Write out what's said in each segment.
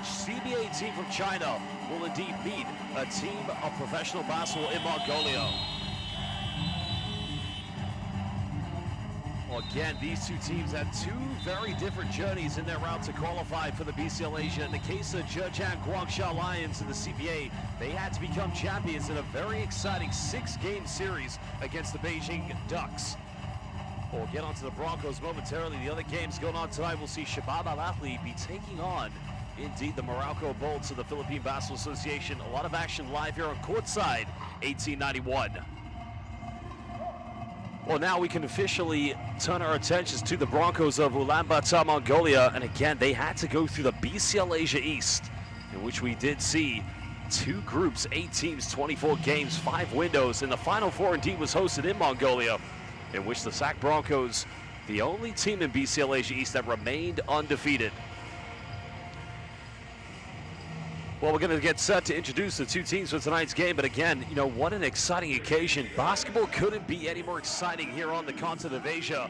CBA team from China will indeed meet a team of professional basketball in Mongolia. Well, again, these two teams had two very different journeys in their route to qualify for the BCL Asia. In the case of Zhejiang Guangsha Lions in the CBA, they had to become champions in a very exciting 6-game series against the Beijing Ducks. We'll get onto the Broncos momentarily. The other games going on tonight, we'll see Shabab Al-Ahli be taking on, indeed, the Morocco Bolts of the Philippine Basketball Association. A lot of action live here on courtside, 1891. Well, now we can officially turn our attentions to the Broncos of Ulaanbaatar, Mongolia. And again, they had to go through the BCL Asia East, in which we did see 2 groups, 8 teams, 24 games, 5 windows. And the Final Four indeed was hosted in Mongolia, in which the SAC Broncos, the only team in BCL Asia East that remained undefeated. Well, we're going to get set to introduce the 2 teams for tonight's game, but again, you know, what an exciting occasion. Basketball couldn't be any more exciting here on the continent of Asia.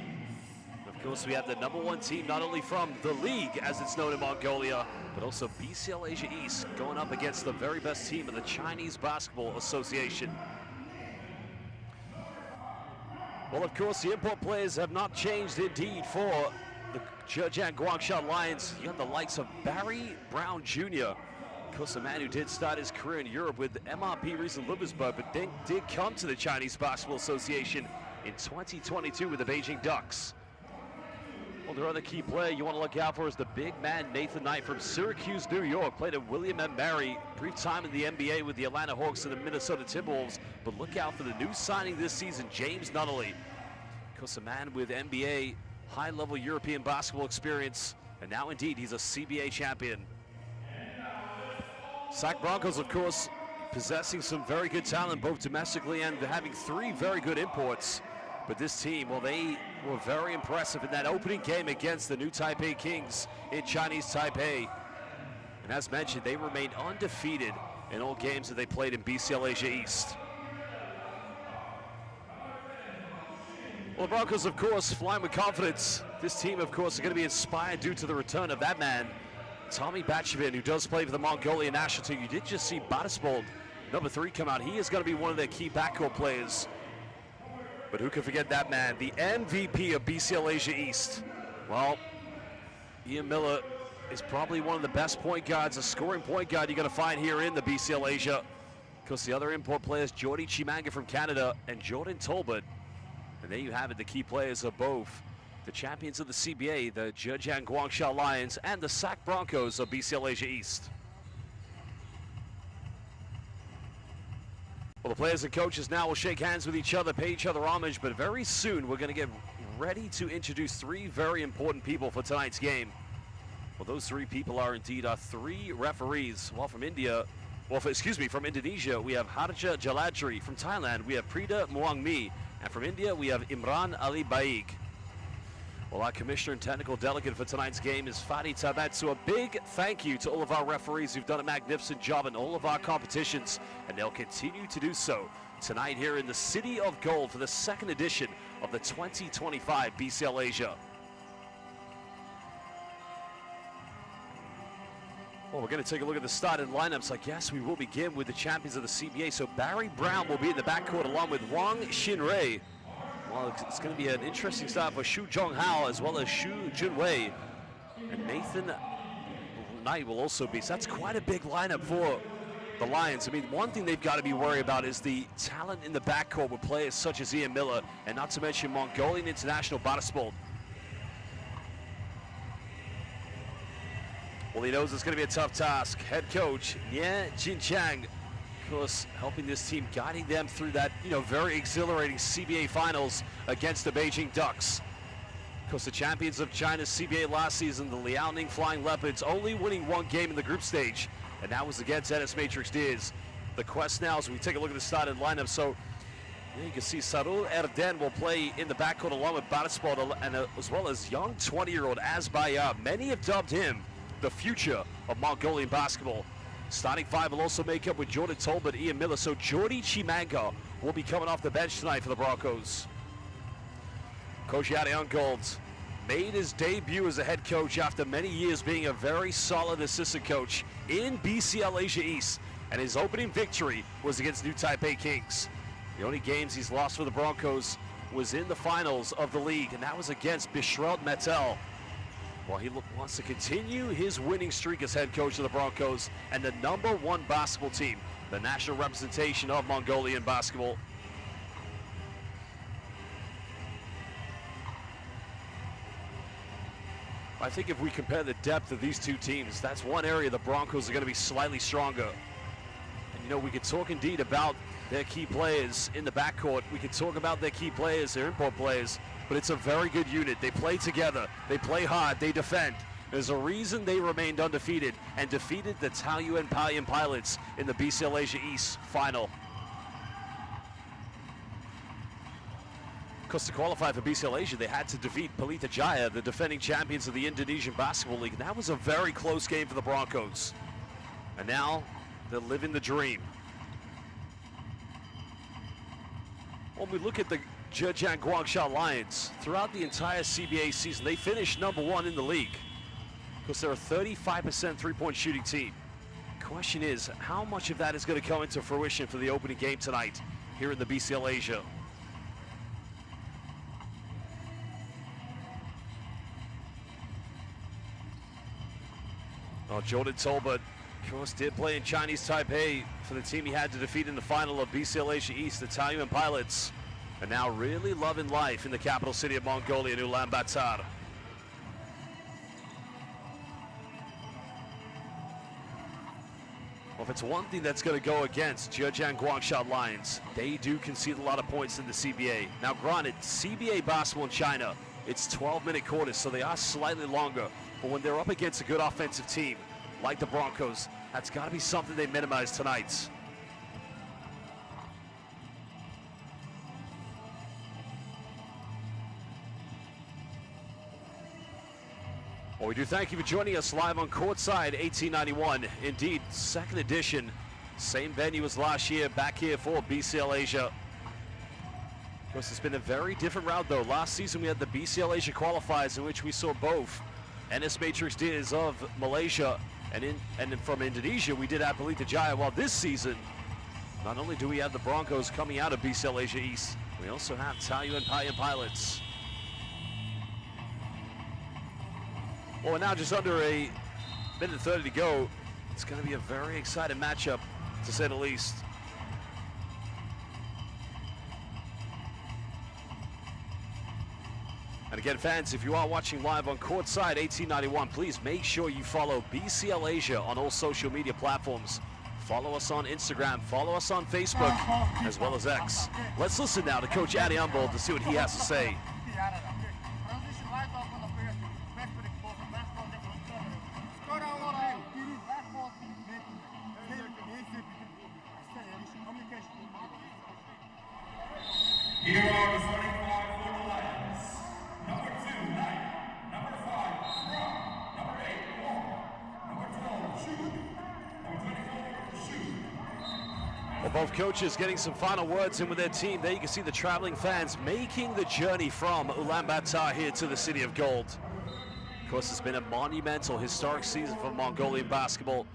Of course, we have the #1 team, not only from the league, as it's known in Mongolia, but also BCL Asia East, going up against the very best team of the Chinese Basketball Association. Well, of course, the import players have not changed indeed for the Zhejiang Guangsha Lions. You have the likes of Barry Brown Jr., of course, a man who did start his career in Europe with MRP Riesen-Ludwigsburg, but then did come to the Chinese Basketball Association in 2022 with the Beijing Ducks. Well, their other key player you want to look out for is the big man Nathan Knight from Syracuse, New York. Played at William & Mary, brief time in the NBA with the Atlanta Hawks and the Minnesota Timberwolves. But look out for the new signing this season, James Nunnally. Of course, a man with NBA high-level European basketball experience, and now indeed he's a CBA champion. SAC Broncos, of course, possessing some very good talent, both domestically and having 3 very good imports. But this team, well, they were very impressive in that opening game against the new Taipei Kings in Chinese Taipei. And as mentioned, they remained undefeated in all games that they played in BCL Asia East. Well, the Broncos, of course, flying with confidence. This team, of course, are going to be inspired due to the return of that man, Tommy Batchavin, who does play for the Mongolian national team. You did just see Batisbold, #3, come out. He is going to be one of their key backcourt players. But who can forget that man, the MVP of BCL Asia East? Well, Ian Miller is probably one of the best point guards, a scoring point guard you're going to find here in the BCL Asia. Because the other import players, Jordy Chimanga from Canada and Jordan Tolbert. And there you have it, the key players of both the champions of the CBA, the Zhejiang Guangsha Lions, and the SAC Broncos of BCL Asia East. Well, the players and coaches now will shake hands with each other, pay each other homage, but very soon we're going to get ready to introduce 3 very important people for tonight's game. Well, those 3 people are indeed our 3 referees. Well, from India, from Indonesia, we have Harja Jaladri. From Thailand, we have Prida Muangmi. And from India, we have Imran Ali Baig. Well, our commissioner and technical delegate for tonight's game is Fadi Tabat. So a big thank you to all of our referees who've done a magnificent job in all of our competitions, and they'll continue to do so tonight here in the City of Gold for the 2nd edition of the 2025 BCL Asia. Well, we're going to take a look at the starting lineups. I guess we will begin with the champions of the CBA. So Barry Brown will be in the backcourt along with Wang Xinrui. Well, it's going to be an interesting start for Xu Zhonghao as well as Xu Junwei. And Nathan Knight will also be. So that's quite a big lineup for the Lions. I mean, one thing they've got to be worried about is the talent in the backcourt with players such as Ian Miller, and not to mention Mongolian international Batisbold. Well, he knows it's going to be a tough task. Head coach Nie Jinchang, of course, helping this team, guiding them through that, very exhilarating CBA finals against the Beijing Ducks. Of course, the champions of China's CBA last season, the Liaoning Flying Leopards, only winning 1 game in the group stage, and that was against Ennis Matrix Deers. The quest now, as we take a look at the starting lineup, so you can see Sarul Erden will play in the backcourt along with Batisbold, and as well as young 20-year-old Azbayab. Many have dubbed him the future of Mongolian basketball. Starting 5 will also make up with Jordan Tolbert, Ian Miller. So Jordy Chimanga will be coming off the bench tonight for the Broncos. Coach Yadian Gold made his debut as a head coach after many years being a very solid assistant coach in BCL Asia East. And his opening victory was against New Taipei Kings. The only games he's lost for the Broncos was in the finals of the league, and that was against Bishreld Metel. Well, he wants to continue his winning streak as head coach of the Broncos and the #1 basketball team, the national representation of Mongolian basketball. I think if we compare the depth of these two teams, that's one area the Broncos are going to be slightly stronger. And, you know, we could talk indeed about their key players in the backcourt. We could talk about their key players, their import players, but it's a very good unit. They play together, they play hard, they defend. There's a reason they remained undefeated and defeated the Taoyuan Pilots in the BCL Asia East final. Because to qualify for BCL Asia, they had to defeat Pelita Jaya, the defending champions of the Indonesian Basketball League. And that was a very close game for the Broncos. And now they're living the dream. When we look at the Zhejiang Guangsha Lions, throughout the entire CBA season, they finished #1 in the league because they're a 35% three-point shooting team. The question is, how much of that is going to come into fruition for the opening game tonight here in the BCL Asia? Well, Jordan Tolbert, of course, did play in Chinese Taipei for the team he had to defeat in the final of BCL Asia East, the Taoyuan Pilots, and now really loving life in the capital city of Mongolia, Ulaanbaatar. Well, if it's one thing that's going to go against Zhejiang Guangsha Lions, they do concede a lot of points in the CBA. Now, granted, CBA basketball in China, it's 12-minute quarters, so they are slightly longer. But when they're up against a good offensive team like the Broncos, that's got to be something they minimize tonight. Well, we do thank you for joining us live on Courtside 1891. Indeed, second edition, same venue as last year, back here for BCL Asia. Of course, it's been a very different route, though. Last season, we had the BCL Asia qualifiers in which we saw both NS Matrix Diaz of Malaysia, and from Indonesia, we did have Pelita Jaya. While this season, not only do we have the Broncos coming out of BCL Asia East, we also have Taoyuan Pilots. Well, we're now just under a minute and 30 to go. It's going to be a very exciting matchup, to say the least. And again, fans, if you are watching live on Courtside 1891, please make sure you follow BCL Asia on all social media platforms. Follow us on Instagram, follow us on Facebook, as well as X. Let's listen now to Coach Addy Humboldt to see what he has to say. Here are the starting five for the Lions. Number 2, Knight. Number 5, Strong. Number 8, Wong. Number 12, Shu. Number 24, Shu. Well, both coaches getting some final words in with their team. There you can see the traveling fans making the journey from Ulaanbaatar here to the City of Gold. Of course, it's been a monumental, historic season for Mongolian basketball.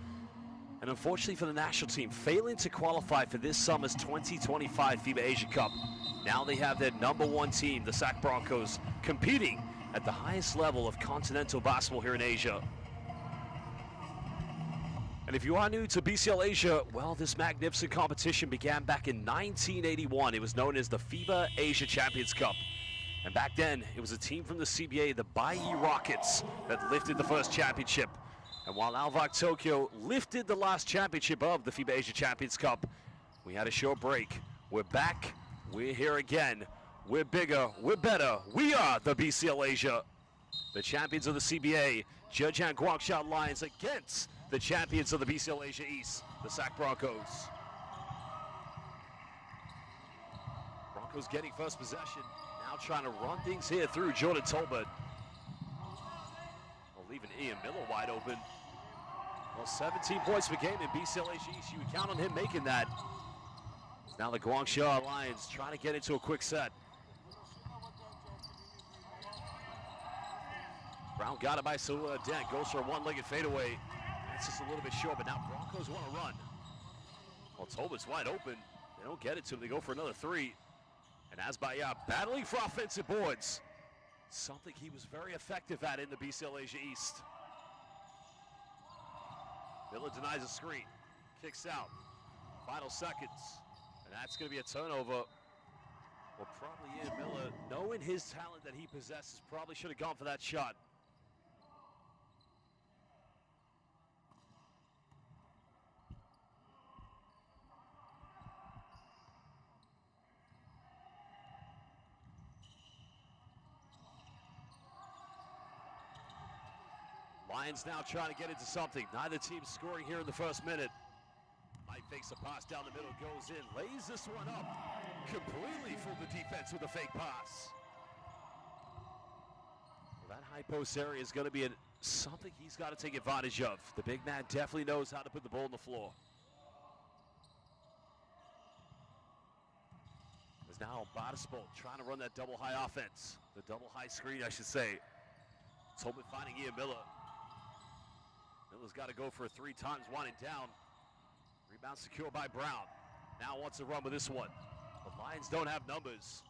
And unfortunately for the national team, failing to qualify for this summer's 2025 FIBA Asia Cup. Now they have their #1 team, the SAC Broncos, competing at the highest level of continental basketball here in Asia. And if you are new to BCL Asia, well, this magnificent competition began back in 1981. It was known as the FIBA Asia Champions Cup. And back then, it was a team from the CBA, the Baiyi Rockets, that lifted the first championship. And while Alvac Tokyo lifted the last championship of the FIBA Asia Champions Cup, we had a short break. We're back. We're here again. We're bigger. We're better. We are the BCL Asia. The champions of the CBA, Zhejiang Guangsha Lions, against the champions of the BCL Asia East, the SAC Broncos. Broncos getting first possession. Now trying to run things here through Jordan Tolbert. Well, leaving Ian Miller wide open. Well, 17 points per game in BCL Asia East. You would count on him making that. Now the Guangsha Lions trying to get into a quick set. Brown got it by Salula Dent. Goes for a one-legged fadeaway. That's just a little bit short, but now Broncos want to run. Well, Tolbert's wide open. They don't get it to him. They go for another three. And Asbayat battling for offensive boards. Something he was very effective at in the BCL Asia East. Miller denies a screen. Kicks out. Final seconds. And that's going to be a turnover. Well, probably Ian Miller, knowing his talent that he possesses, probably should have gone for that shot. Lions now trying to get into something. Neither team scoring here in the first minute. Mike fakes a pass down the middle, goes in, lays this one up. Completely fooled the defense with a fake pass. Well, that high post area is going to be something he's got to take advantage of. The big man definitely knows how to put the ball on the floor. There's now Badispol trying to run that double high offense. The double high screen, I should say. Tolman finding Ian Miller. Miller's got to go for 3 times, one and down. Rebound secured by Brown. Now wants to run with this one. The Lions don't have numbers.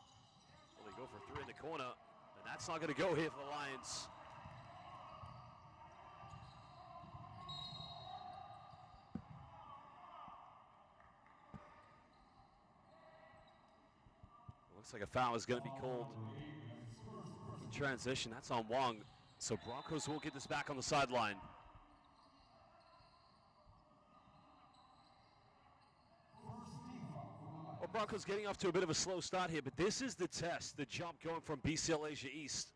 Well, they go for 3 in the corner, and that's not going to go here for the Lions. Looks like a foul is going to be called in transition. That's on Wong. So Broncos will get this back on the sideline. Well, Broncos getting off to a bit of a slow start here, but this is the test, the jump going from BCL Asia East.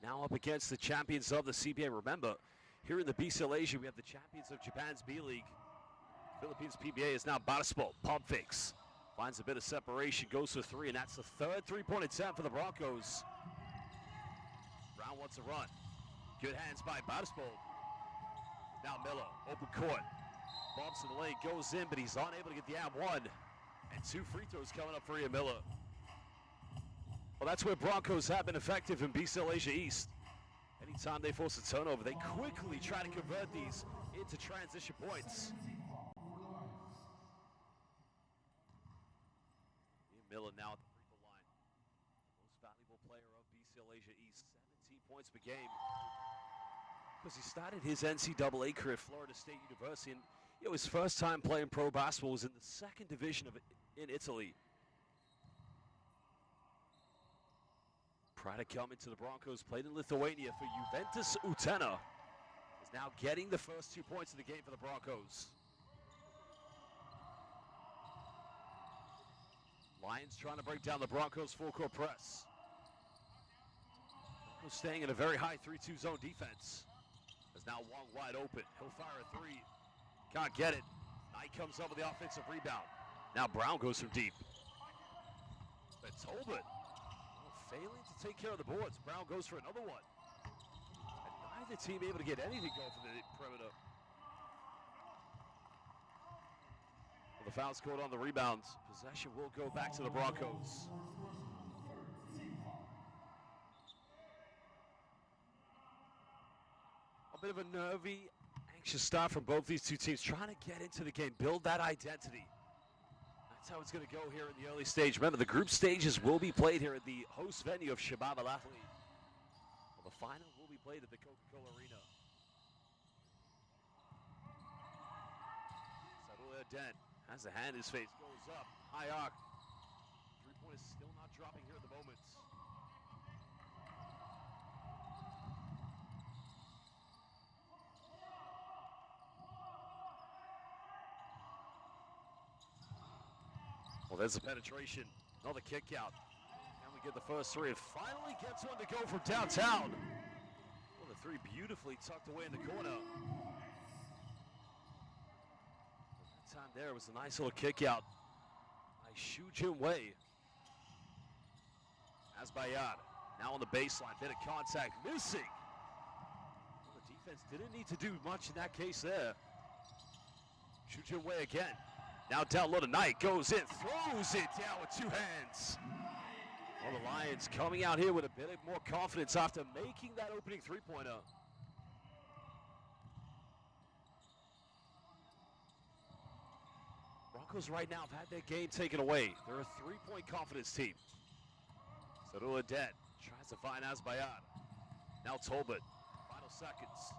Now up against the champions of the CBA. Remember, here in the BCL Asia, we have the champions of Japan's B-League. Philippines PBA is now Badispol. Pump fakes. Finds a bit of separation, goes for 3, and that's the 3rd three-point attempt for the Broncos. Brown wants to run. Good hands by Badispol. Now Miller, open court. Bumps in the lane, goes in, but he's unable to get the and-one. And 2 free throws coming up for Ian Miller. Well, that's where Broncos have been effective in BCL Asia East. Anytime they force a turnover, they quickly try to convert these into transition points. Miller now at the free throw line. Most valuable player of BCL Asia East. 17 points per game. Because he started his NCAA career at Florida State University, and his first time playing pro basketball was in the 2nd division in Italy. Prior to coming to the Broncos, played in Lithuania for Juventus Utena. Is now getting the first 2 points of the game for the Broncos. Lions trying to break down the Broncos' full-court press. Broncos staying in a very high 3-2 zone defense. As now Wong wide open. He'll fire a 3. Can't get it. Knight comes up with the offensive rebound. Now Brown goes from deep. But Tolbert failing to take care of the boards. Brown goes for another one. And neither team able to get anything going from the perimeter. The foul scored on the rebound. Possession will go back to the Broncos. A bit of a nervy, anxious start from both these two teams, trying to get into the game, build that identity. That's how it's going to go here in the early stage. Remember, the group stages will be played here at the host venue of Shabab Al Ahly. Well, the final will be played at the Coca-Cola Arena. Sadula Dent has a hand in his face, goes up, high arc. 3-point is still not dropping here at the moment. Well, there's the penetration, another kick out. And we get the first 3, and finally gets one to go from downtown. Well, the 3 beautifully tucked away in the corner. Time there was a nice little kick out by Shu Jun Wei. Asbayat now on the baseline, bit of contact, missing. Well, the defense didn't need to do much in that case there. Shu Jun Wei again. Now down low to Knight, goes in, throws it down with 2 hands. Well, the Lions coming out here with a bit more confidence after making that opening three-pointer. Broncos right now have had their game taken away. They're a three-point confidence team. Saruadet tries to find Azbayad. Now Tolbert, final seconds.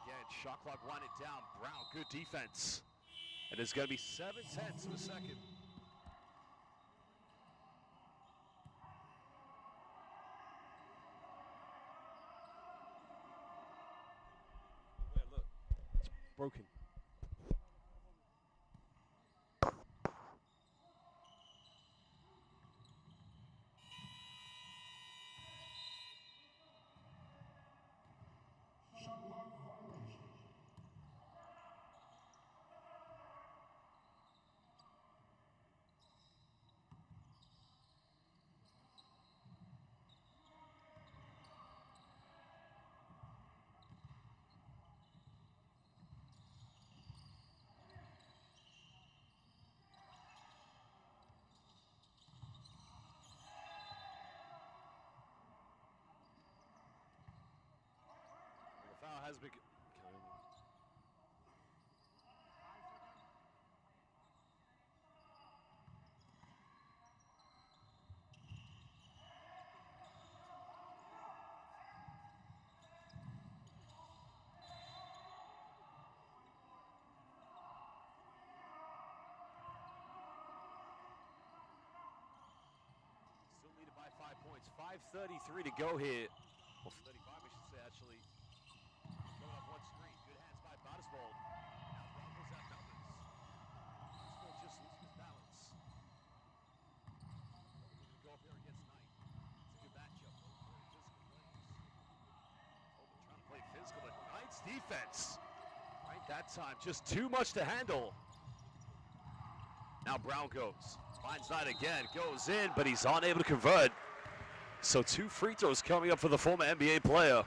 Again, shot clock winding down. Brown, good defense. And it's going to be 7/10 of a second. Look, it's broken. The foul has been. Still leading by 5 points. 5:33 to go here. Well, 35, I should say, actually. Going off one screen. Good hands by Batisbold. Now Broncos have numbers. Batisbold just loses his balance. Looking to go up here against Knight. It's a good matchup. Both very physical players. Tolbert trying to play physical, but Knight's defense, right that time, just too much to handle. Now Brown goes. Finds Knight again. Goes in, but he's unable to convert. So 2 free throws coming up for the former NBA player.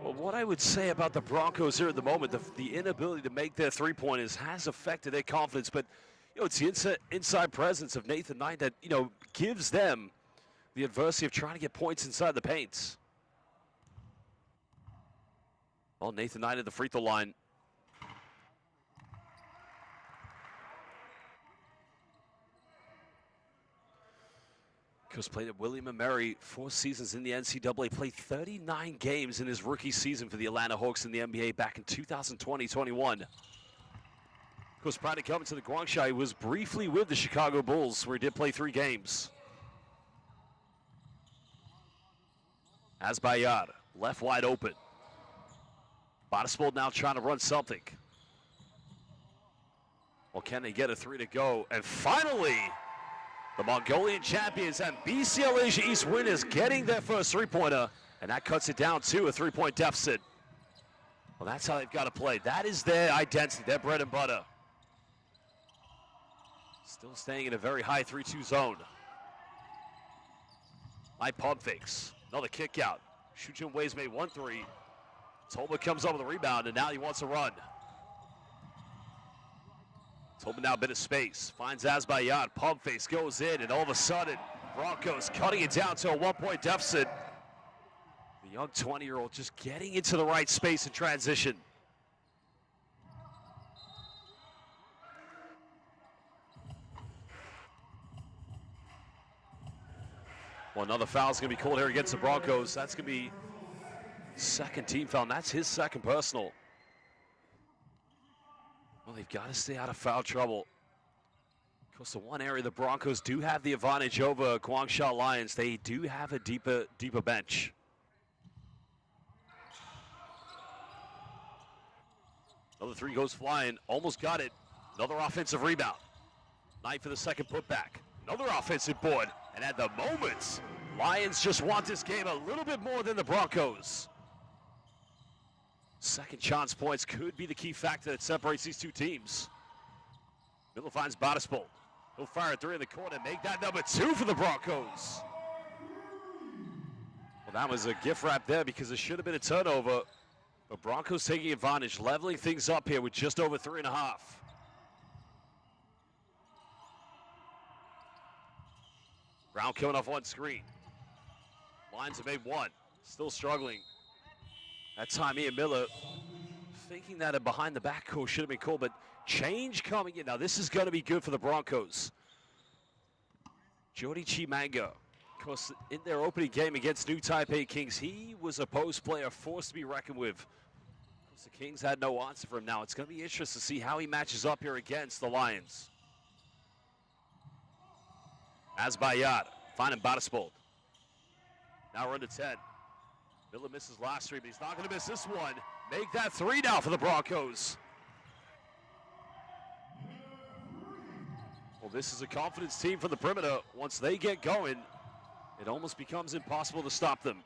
Well, what I would say about the Broncos here at the moment, the inability to make their three-pointers has affected their confidence. But, it's the inside presence of Nathan Knight that, gives them the adversity of trying to get points inside the paint. Well, Nathan Knight at the free throw line. Because played at William & Mary 4 seasons in the NCAA, played 39 games in his rookie season for the Atlanta Hawks in the NBA back in 2020-21. Of course, prior to coming to the Guangsha, he was briefly with the Chicago Bulls, where he did play 3 games. Azbayad, left wide open. Batisbold now trying to run something. Well, can they get a 3 to go? And finally, the Mongolian champions and BCL Asia East winners getting their first three-pointer, and that cuts it down to a 3-point deficit. Well, that's how they've got to play. That is their identity, their bread and butter. Still staying in a very high 3-2 zone. Light pump fakes. Another kick out. Shujin Wei's made 1-3. Tolbert comes up with a rebound, and now he wants to run. Tolbert now a bit of space. Finds Azbayad. Pump face goes in, and all of a sudden, Broncos cutting it down to a 1-point deficit. The young 20-year-old just getting into the right space in transition. Well, another foul is going to be called here against the Broncos. That's going to be second team foul, and that's his second personal. Well, they've got to stay out of foul trouble. Of course, the one area the Broncos do have the advantage over Guangsha Lions, they do have a deeper bench. Another 3 goes flying, almost got it. Another offensive rebound. Knight for the second putback. Another offensive board. And at the moment, Lions just want this game a little bit more than the Broncos. Second chance points could be the key factor that separates these 2 teams. Miller finds Batisbold. He'll fire a 3 in the corner, make that number 2 for the Broncos. Well, that was a gift wrap there because it should have been a turnover. But Broncos taking advantage, leveling things up here with just over 3.5. Brown coming off one screen. Lions have made one. Still struggling. That time Ian Miller thinking that a behind the back call should have been called, but change coming in. Now this is going to be good for the Broncos. Jody Chimanga, of course, in their opening game against New Taipei Kings, he was a post player forced to be reckoned with. Of course, the Kings had no answer for him. Now it's going to be interesting to see how he matches up here against the Lions. Asbayad finding Batispol. Now we're under 10. Miller misses last three, but he's not going to miss this one. Make that three now for the Broncos. Well, this is a confidence team from the perimeter. Once they get going, it almost becomes impossible to stop them.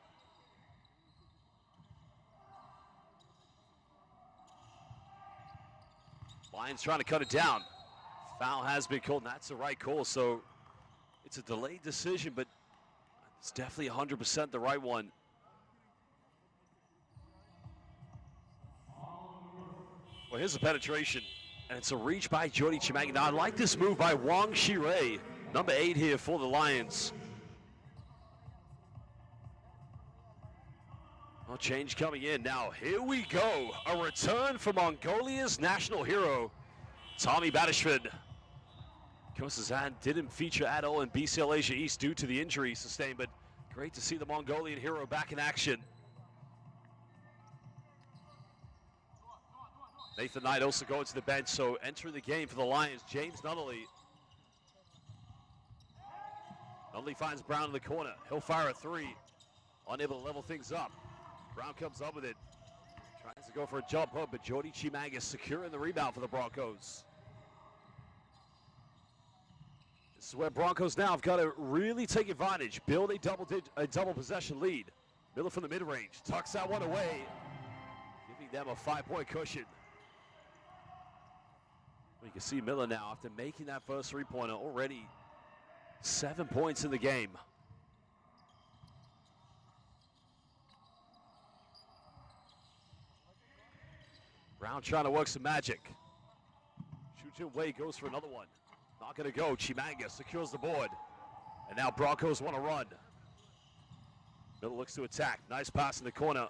Lions trying to cut it down. Foul has been called, and that's the right call. So it's a delayed decision, but it's definitely 100% the right one. Well, here's a penetration, and it's a reach by Jody Chimanga. Now, I like this move by Wang Shirei, number 8 here for the Lions. Well, change coming in. Now, here we go. A return for Mongolia's national hero, Tommy Batispol. Kosazan didn't feature at all in BCL Asia East due to the injury sustained, but great to see the Mongolian hero back in action. Nathan Knight also going to the bench, so entering the game for the Lions, James Nunnally. Nunnally finds Brown in the corner. He'll fire a three. Unable to level things up. Brown comes up with it. Tries to go for a jump hook, but Jody Chimanga securing the rebound for the Broncos. This is where Broncos now have got to really take advantage, build a double possession lead. Miller from the mid-range, tucks that one away, giving them a 5-point cushion. You can see Miller now, after making that first three-pointer, already 7 points in the game. Brown trying to work some magic. Shoots away, goes for another one. Not going to go. Chimanga secures the board. And now Broncos want to run. Miller looks to attack. Nice pass in the corner.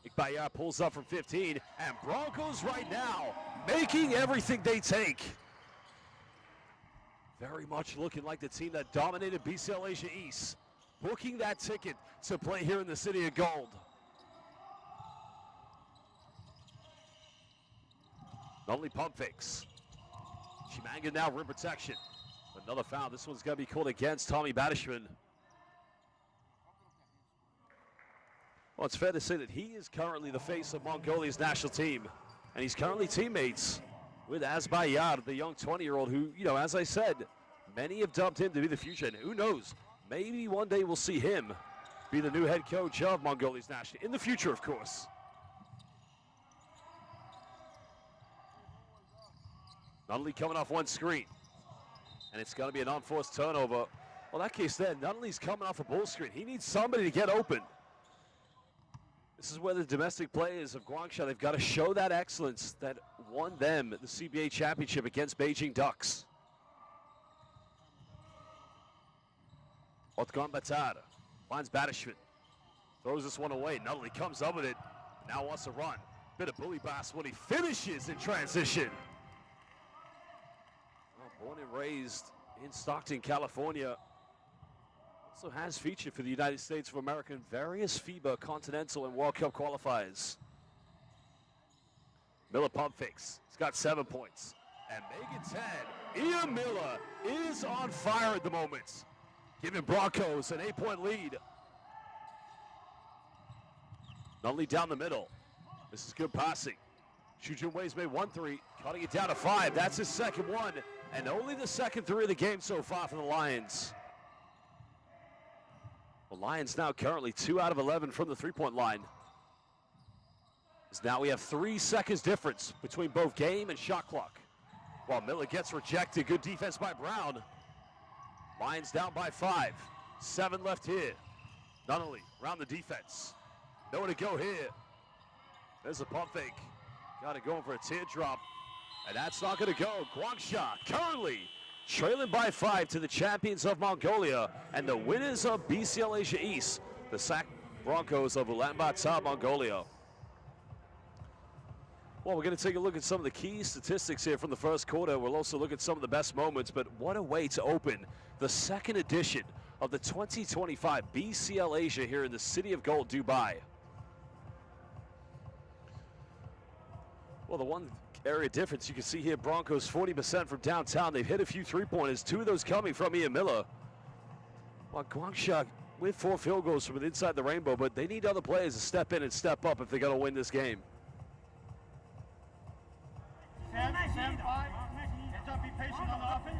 Ikbayar pulls up from 15. And Broncos right now making everything they take. Very much looking like the team that dominated BCL Asia East. Booking that ticket to play here in the City of Gold. Only pump fakes. Chimanga now rim protection. Another foul. This one's going to be called against Tommy Batispol. Well, it's fair to say that he is currently the face of Mongolia's national team. And he's currently teammates with Asbayad, the young 20-year-old who, you know, as I said, many have dubbed him to be the future. And who knows, maybe one day we'll see him be the new head coach of Mongolia's national team. In the future, of course. Nunnally coming off one screen. And it's going to be an unforced turnover. Well, in that case then, Nunnally's coming off a bull screen. He needs somebody to get open. This is where the domestic players of Guangsha, they've got to show that excellence that won them the CBA championship against Beijing Ducks. Otkan Batar finds Batispol. Throws this one away. Nunnally comes up with it. Now wants to run. Bit of bully pass when he finishes in transition. Born and raised in Stockton, California. Also has featured for the United States of America in various FIBA Continental and World Cup qualifiers. Miller pump fakes. He's got 7 points. And make it 10. Ian Miller is on fire at the moment, giving Broncos an 8-point lead. Nunnally down the middle. This is good passing. Shujin Wei's made 1-3, cutting it down to 5. That's his second one, and only the second 3 of the game so far for the Lions. The Lions now currently 2 out of 11 from the three-point line. As now we have 3 seconds difference between both game and shot clock. While Miller gets rejected, good defense by Brown. Lions down by 5. 7 left here. Nunnally around the defense. Nowhere to go here. There's a pump fake. Got it going for a teardrop. And that's not going to go. Guangsha currently trailing by 5 to the champions of Mongolia and the winners of BCL Asia East, the SAC Broncos of Ulaanbaatar, Mongolia. Well, we're going to take a look at some of the key statistics here from the first quarter. We'll also look at some of the best moments, but what a way to open the second edition of the 2025 BCL Asia here in the City of Gold, Dubai. Well, the one area difference you can see here, Broncos 40% from downtown. They've hit a few three-pointers, 2 of those coming from Ian Miller. While Guangsha with 4 field goals from inside the rainbow, but they need other players to step in and step up if they're going to win this game. Sam, be patient on the offense.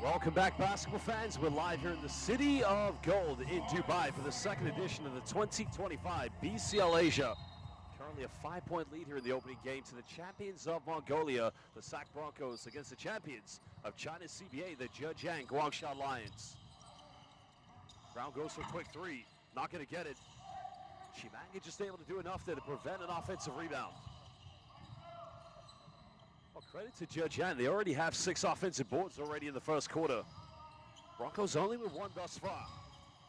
Welcome back, basketball fans. We're live here in the City of Gold in Dubai for the second edition of the 2025 BCL Asia. Currently a 5-point lead here in the opening game to the champions of Mongolia, the SAC Broncos, against the champions of China's CBA, the Zhejiang Guangsha Lions. Brown goes for a quick 3, not going to get it. Chimanga just able to do enough there to prevent an offensive rebound. Well, credit to Zhejiang. They already have 6 offensive boards already in the first quarter. Broncos only with 1 thus far.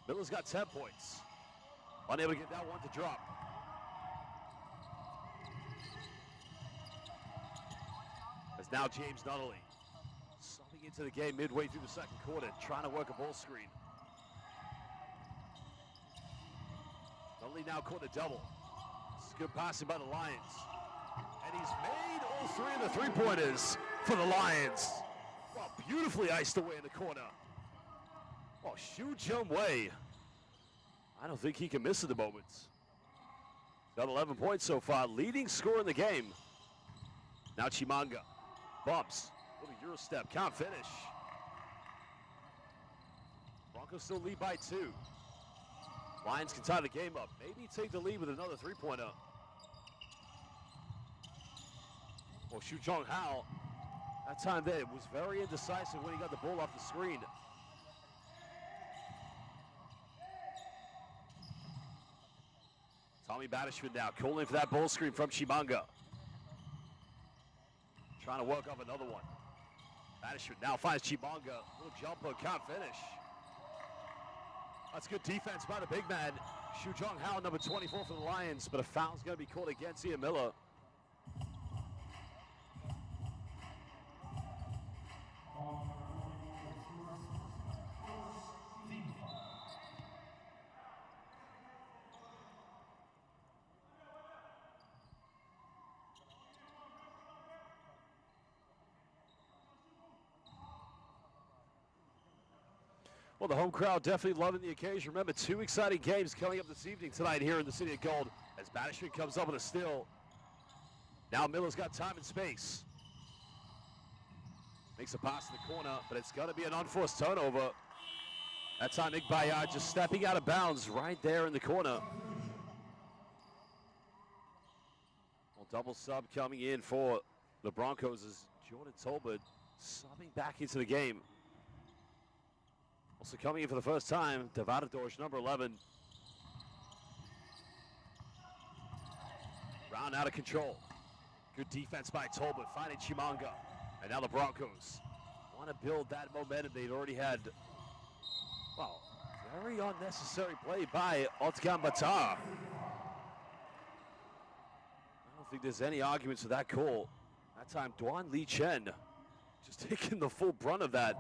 Miller's got 10 points. Unable to get that one to drop. As now James Nunnally subbing into the game midway through the second quarter, trying to work a ball screen. Nunnally now caught a double. This is good passing by the Lions. And he's made all 3 of the three-pointers for the Lions. Well, beautifully iced away in the corner. Oh, Xu Zhengwei. I don't think he can miss at the moment. He's got 11 points so far, leading scorer in the game. Now Chimanga bumps, little Euro step, can't finish. Broncos still lead by 2. Lions can tie the game up, maybe take the lead with another three-pointer. Well, Xu Zhonghao, that time there was very indecisive when he got the ball off the screen. Tommy Batishman now calling for that ball screen from Chimanga. Trying to work up another one. Batishman now finds Chimanga. Little jumper, can't finish. That's good defense by the big man. Xu Zhonghao, number 24 for the Lions, but a foul's going to be called against Ian Miller. Well, the home crowd definitely loving the occasion. Remember, 2 exciting games coming up this evening tonight here in the City of Gold as Batishman comes up with a steal. Now Miller's got time and space. Makes a pass in the corner, but it's going to be an unforced turnover. That time Igbayar just stepping out of bounds right there in the corner. Well, double sub coming in for the Broncos as Jordan Tolbert subbing back into the game. Also coming in for the first time, Devadadorj, number 11. Brown out of control. Good defense by Tolbert, finding Chimanga. And now the Broncos want to build that momentum they'd already had. Well, very unnecessary play by Otkan Batar. I don't think there's any arguments for that call. That time, Duan Li Chen just taking the full brunt of that.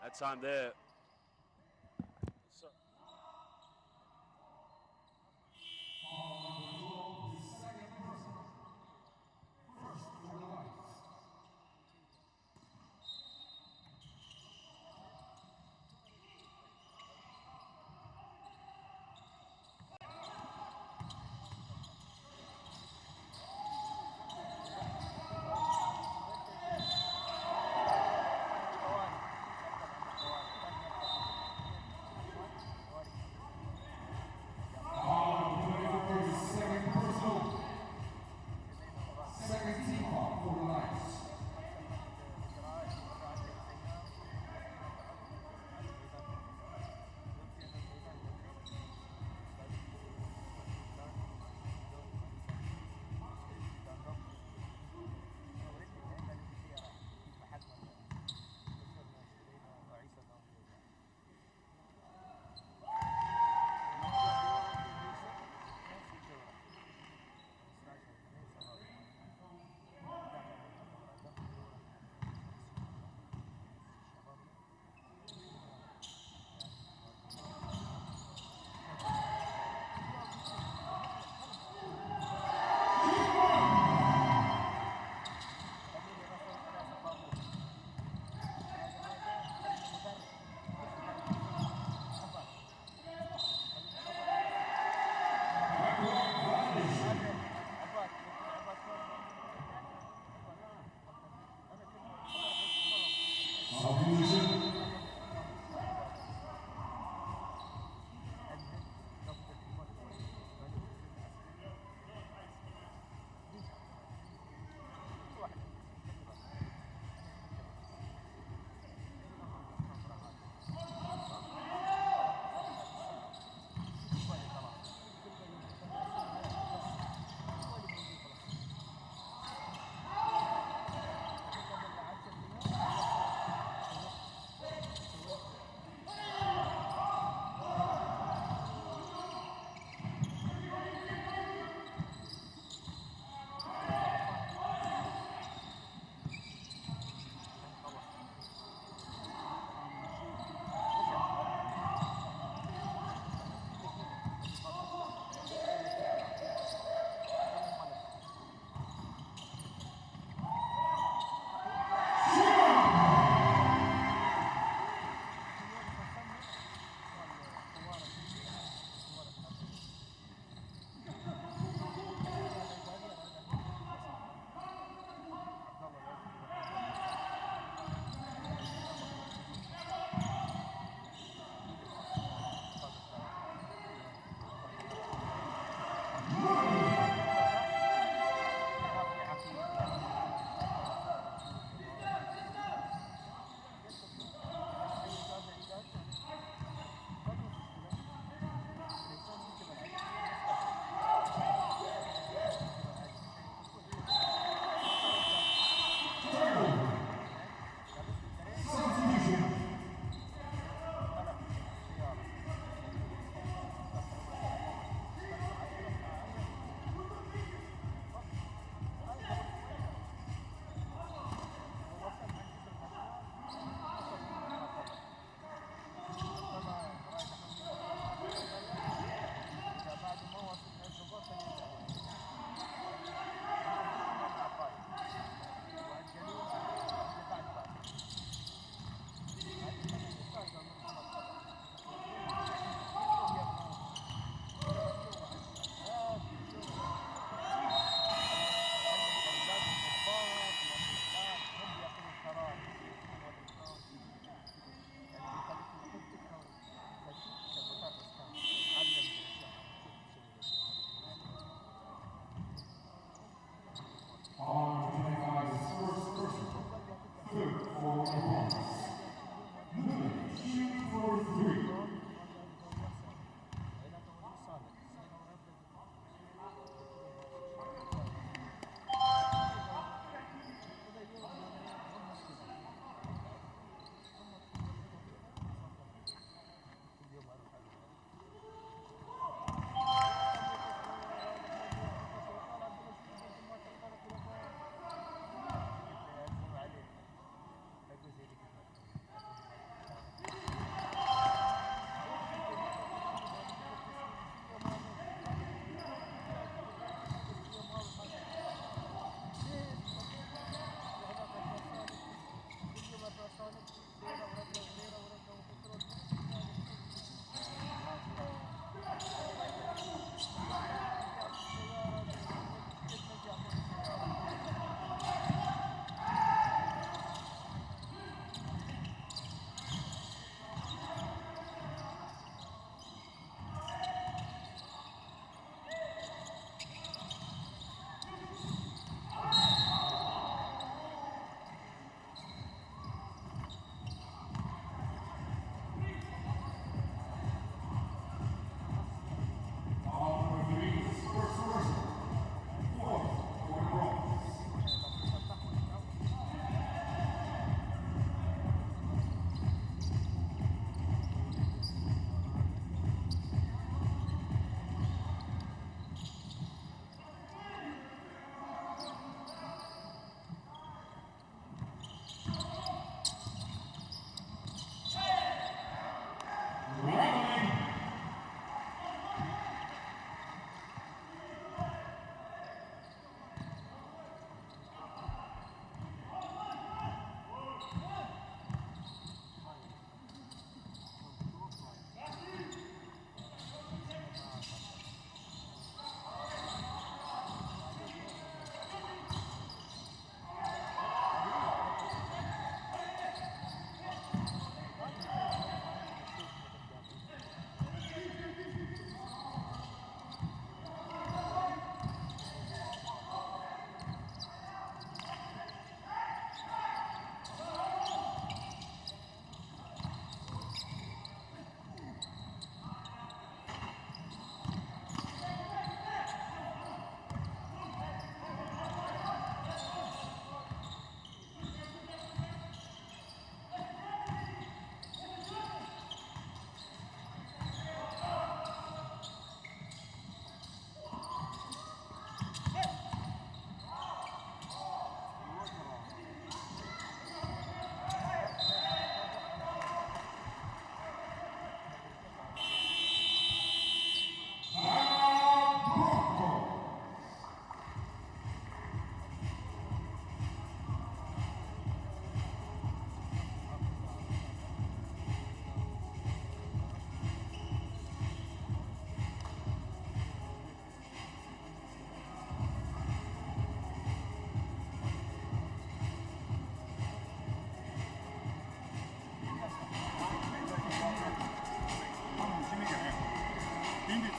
That time there.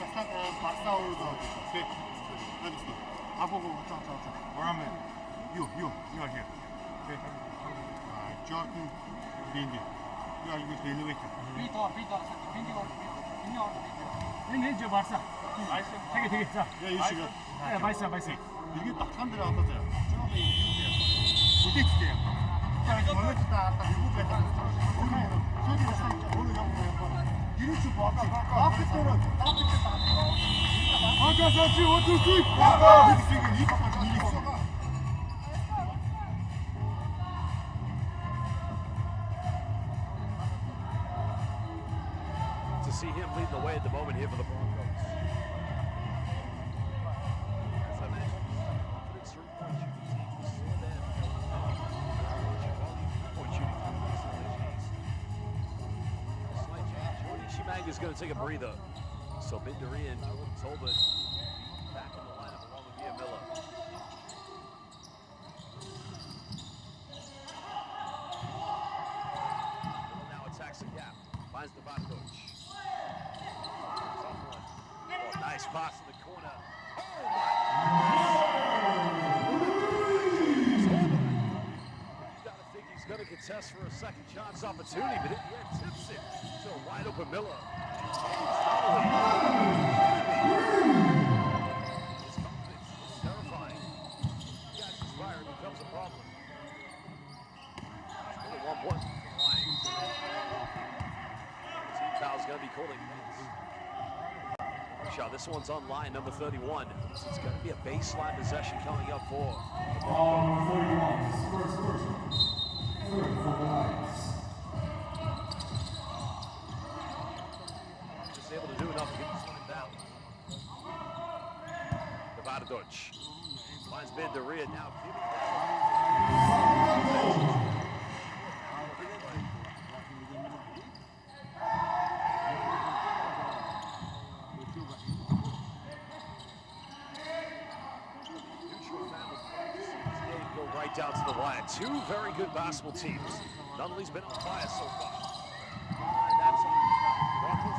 You are here. Okay. Jordan, Bindi. You are with the innovator. 렌즈 봤어. 되게 자. Yeah, you should. 네, 맛있어. 이게 딱 산들이 왔다죠. 처음에 이게 부딪히대요. 그러니까 원래부터 딱 일곱 배 딱. 소리가 살짝 오늘 영상 이렇게 봐. 앞에 때는 아까 사치 원투 쓰리. 이렇게 이거까지 일이 있어. To see him leading the way at the moment here for the Broncos. As I mentioned, confidence three-point shooting team. We saw them three-point shooting team against the Legends. Slight change. Jordy Shimang is going to take a breather. So Bindarian, Tolbert back in the lineup along with Via Miller. Miller now attacks the gap. Finds the Bogdanovic. Oh, nice pass in the corner. Oh my! You gotta think he's gonna contest for a second chance opportunity, but in the end tips it to a wide open Miller. His confidence is terrifying. He catches fire, it becomes a problem. It's only 1 point for the Lions. Team foul's gonna be called against. This one's on line number 31. So it's going to be a baseline possession coming up for the Broncos. Just able to do enough to get this one down. Bogdanovic finds Bindarian now giving down to the wire. Two very good basketball teams. Nunnally's been on fire so far. And that's Broncos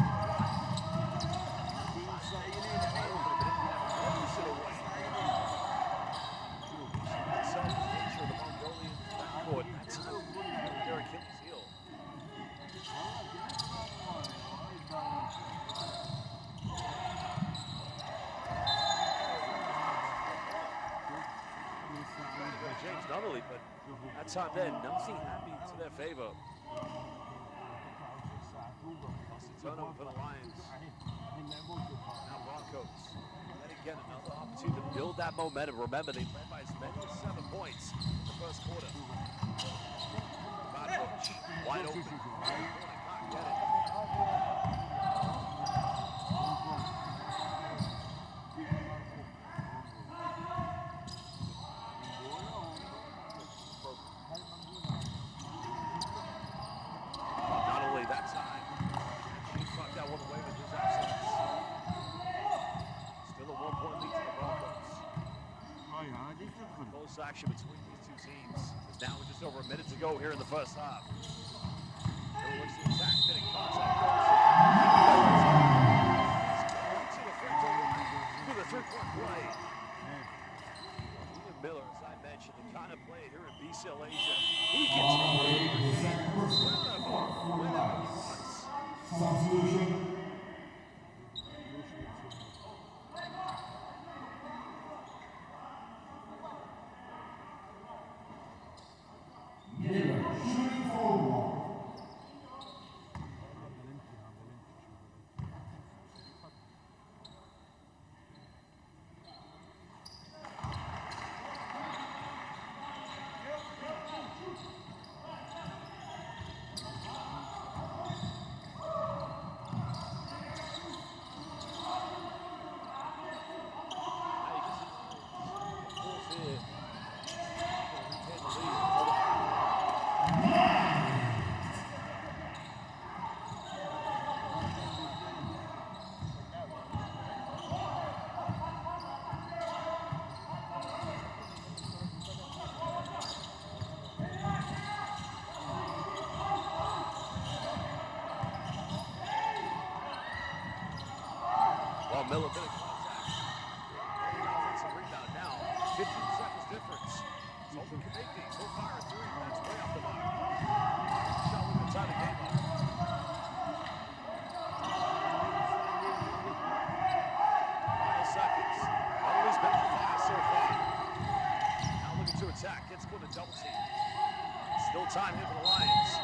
sit away. Self-nature of the Mongolian backcourt. That's their Achilles heel. James Nunnally, but that time then, nothing happening to their favor. Austin turnover for the Lions. Now Broncos. And again, another opportunity to build that momentum. Remember, they led by as many as 7 points in the first quarter. Bogdanovic, wide open. Can't get it. Action between these two teams. As now we're just over a minute to go here in the first half. Miller looks to attack, fitting contact. To the free throw line with a three-point play. Even Miller, as I mentioned, the kind of play here in BCL Asia. He can take it whenever he wants. Miller, bit of contact. Offensive rebound now. 15 seconds difference. Tolman can make these. He'll fire a three. That's way off the mark. Shot with the tie the game up. 5 seconds. Always been fast so far. Now looking to attack. Gets put in a double team. Still time here for the Lions.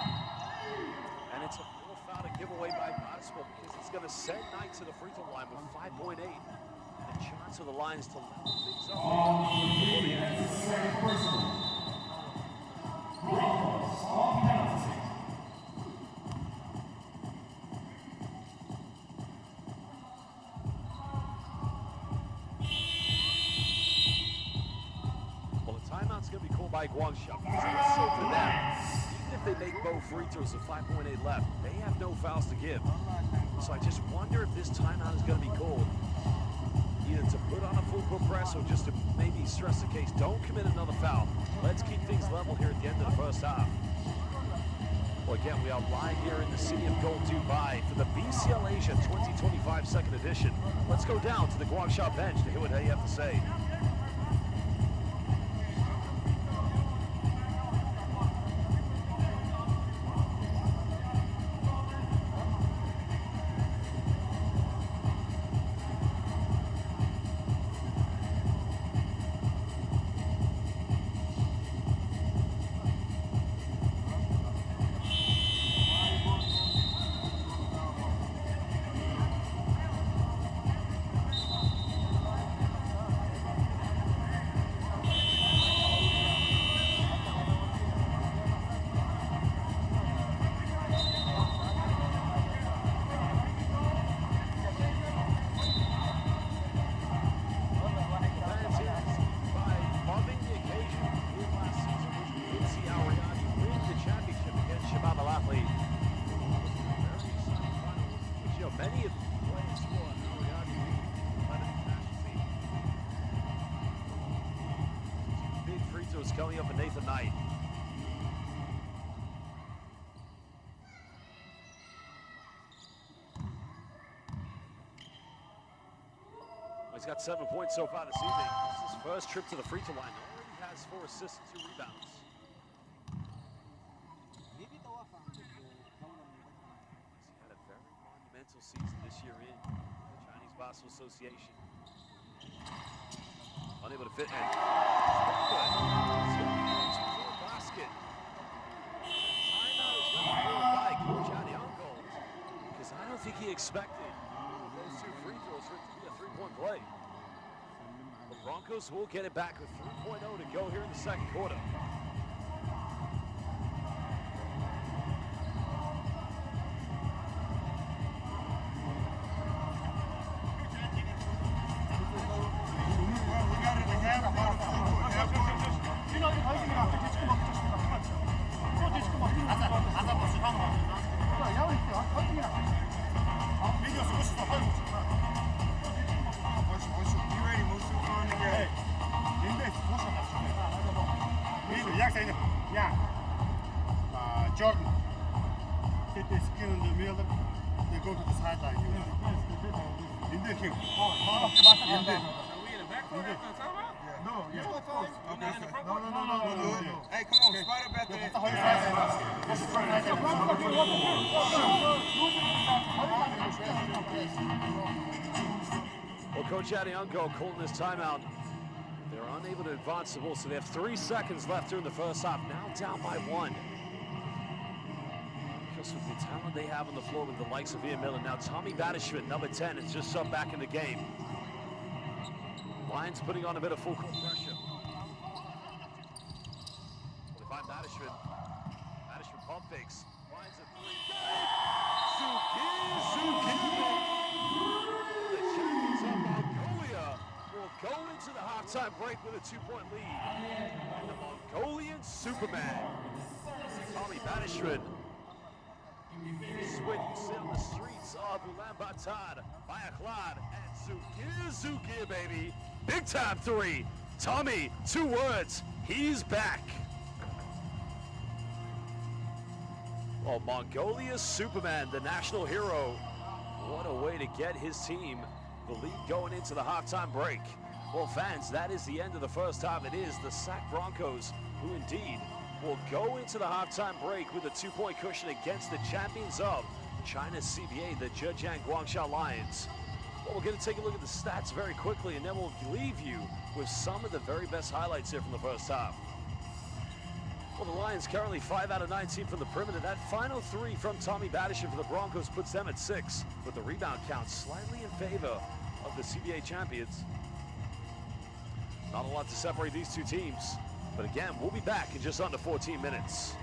And it's a full foul to give away by Basketball because it's going to send Knight to the free throw line with 5.8. And a chance for the Lions to level things up. Broncos on penalty. Well, the timeout's going to be called by Guangsha. So for them, even if they make both free throws with 5.8 left, they have no fouls to give. So I just wonder if this timeout is going to be called either to put on a full court press or just to maybe stress the case. Don't commit another foul. Let's keep things level here at the end of the first half. Well, again, we are live here in the city of Gold, Dubai for the BCL Asia 2025 second edition. Let's go down to the Guangsha bench to hear what they have to say. Many of the players for Ariadne led in the national team. Big free throws coming up for Nathan Knight. He's got 7 points so far this evening. This is his first trip to the free throw line. Already has 4 assists and 2 rebounds. Season this year in the Chinese Basketball Association. Unable to fit in. Basket. Timeout is going to be called by Coach Zhejiang Guangsha because I don't think he expected those 2 free throws for it to be a 3-point play. The Broncos will get it back with 3.0 to go here in the second quarter. Jordan. Get the skin in the middle. They go to the sideline. In the king. In the. No, yeah. No. Hey, come on, spider back there. Well, Coach Zhejiang Guangsha calling this timeout. They're unable to advance the ball, so they have 3 seconds left during the first half. Now down by 1. Just with the talent they have on the floor with the likes of Ian Miller. Now Tommy Batishman, number 10, is just subbed back in the game. Lions putting on a bit of full court pressure. Well, they find Batishman. Batishman pump fakes. Lions a 3. The champions of Mongolia will go into the halftime break with a 2-point lead. And the Mongolian Superman, Tommy Batishman, sit on the streets of Ulaanbaatar, Bayaklad, and Zukir, baby. Big time 3. Tommy, 2 words, he's back. Well, Mongolia's Superman, the national hero. What a way to get his team the lead going into the halftime break. Well, fans, that is the end of the first half. It is the SAC Broncos who indeed will go into the halftime break with a 2-point cushion against the champions of China's CBA, the Zhejiang Guangsha Lions. Well, we're going to take a look at the stats very quickly, and then we'll leave you with some of the very best highlights here from the first half. Well, the Lions currently 5 out of 19 from the perimeter. That final 3 from Tommy Battishin for the Broncos puts them at 6, with the rebound count slightly in favor of the CBA champions. Not a lot to separate these two teams, but again, we'll be back in just under 14 minutes.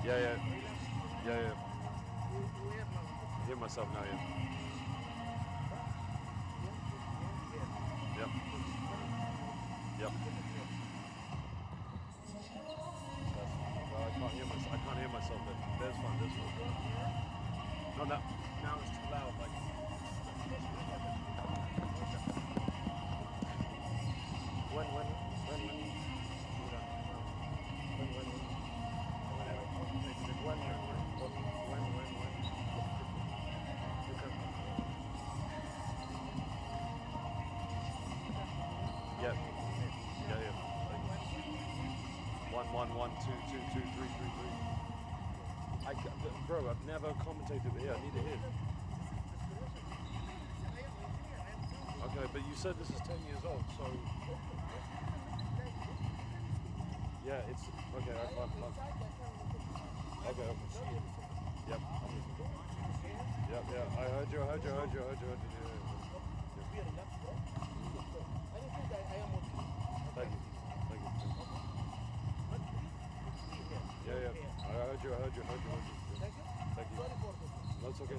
Yeah. Hear my myself now, yeah. Yep. Yep. Well, I can't hear myself. I can't hear myself. There's one. There's one. No, no. Now it's too loud. Like. Yeah. Yeah, yeah. Like 1, 1, 1, 2, 2, 2, 3, 3, 3. Bro, I've never commentated here. I need to hear. Okay, but you said this is 10 years old, so. Yeah, it's. Okay, I'm. Okay, okay. Yep. Yep, yeah. I heard you. Yeah. Thank you. Yeah. I heard you. Thank you. No, it's okay.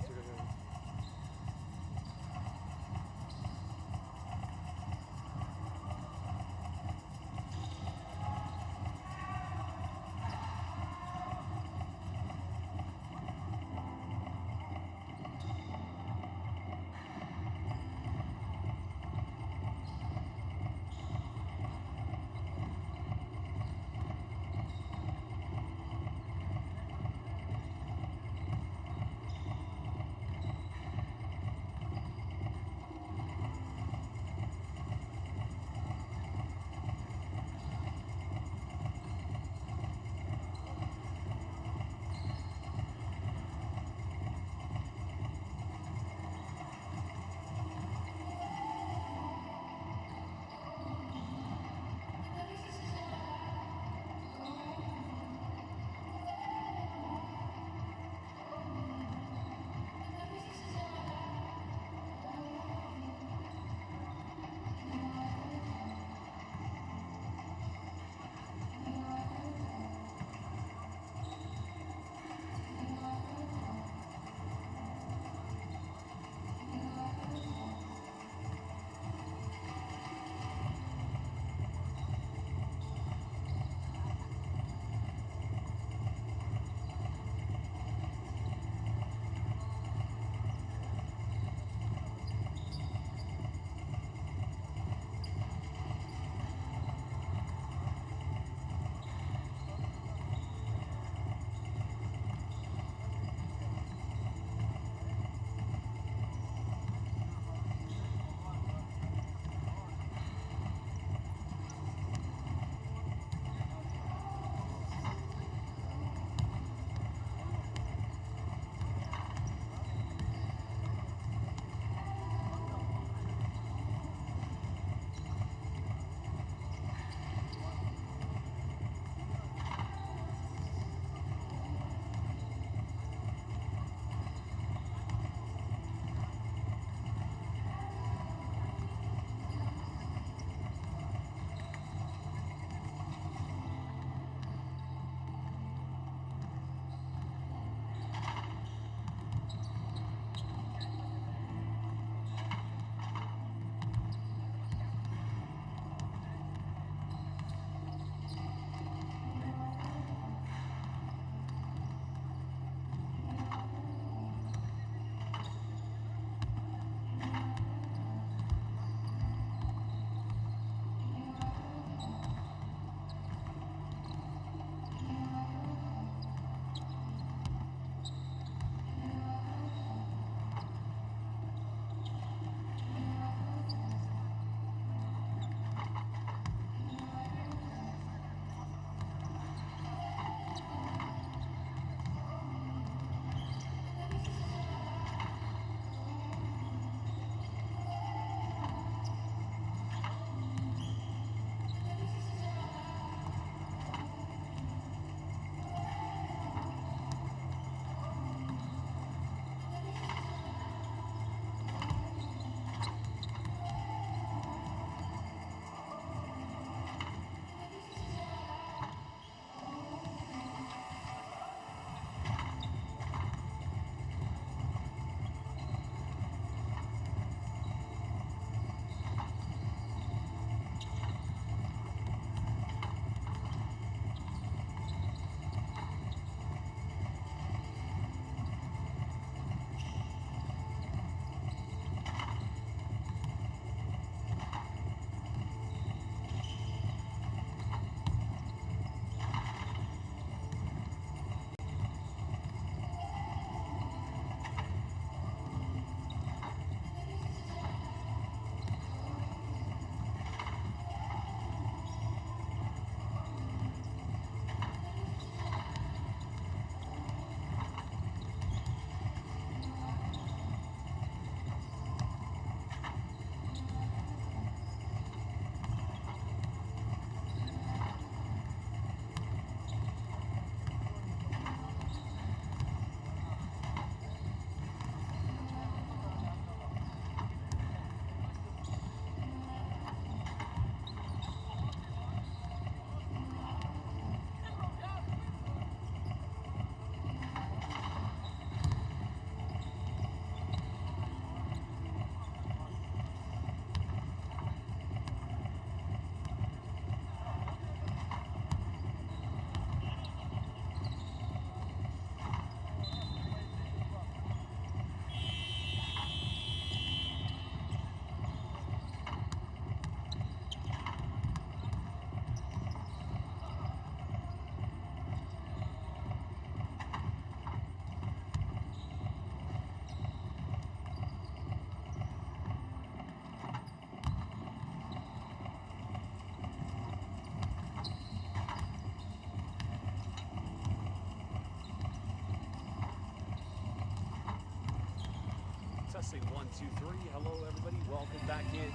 Testing 1, 2, 3. Hello, everybody. Welcome back in.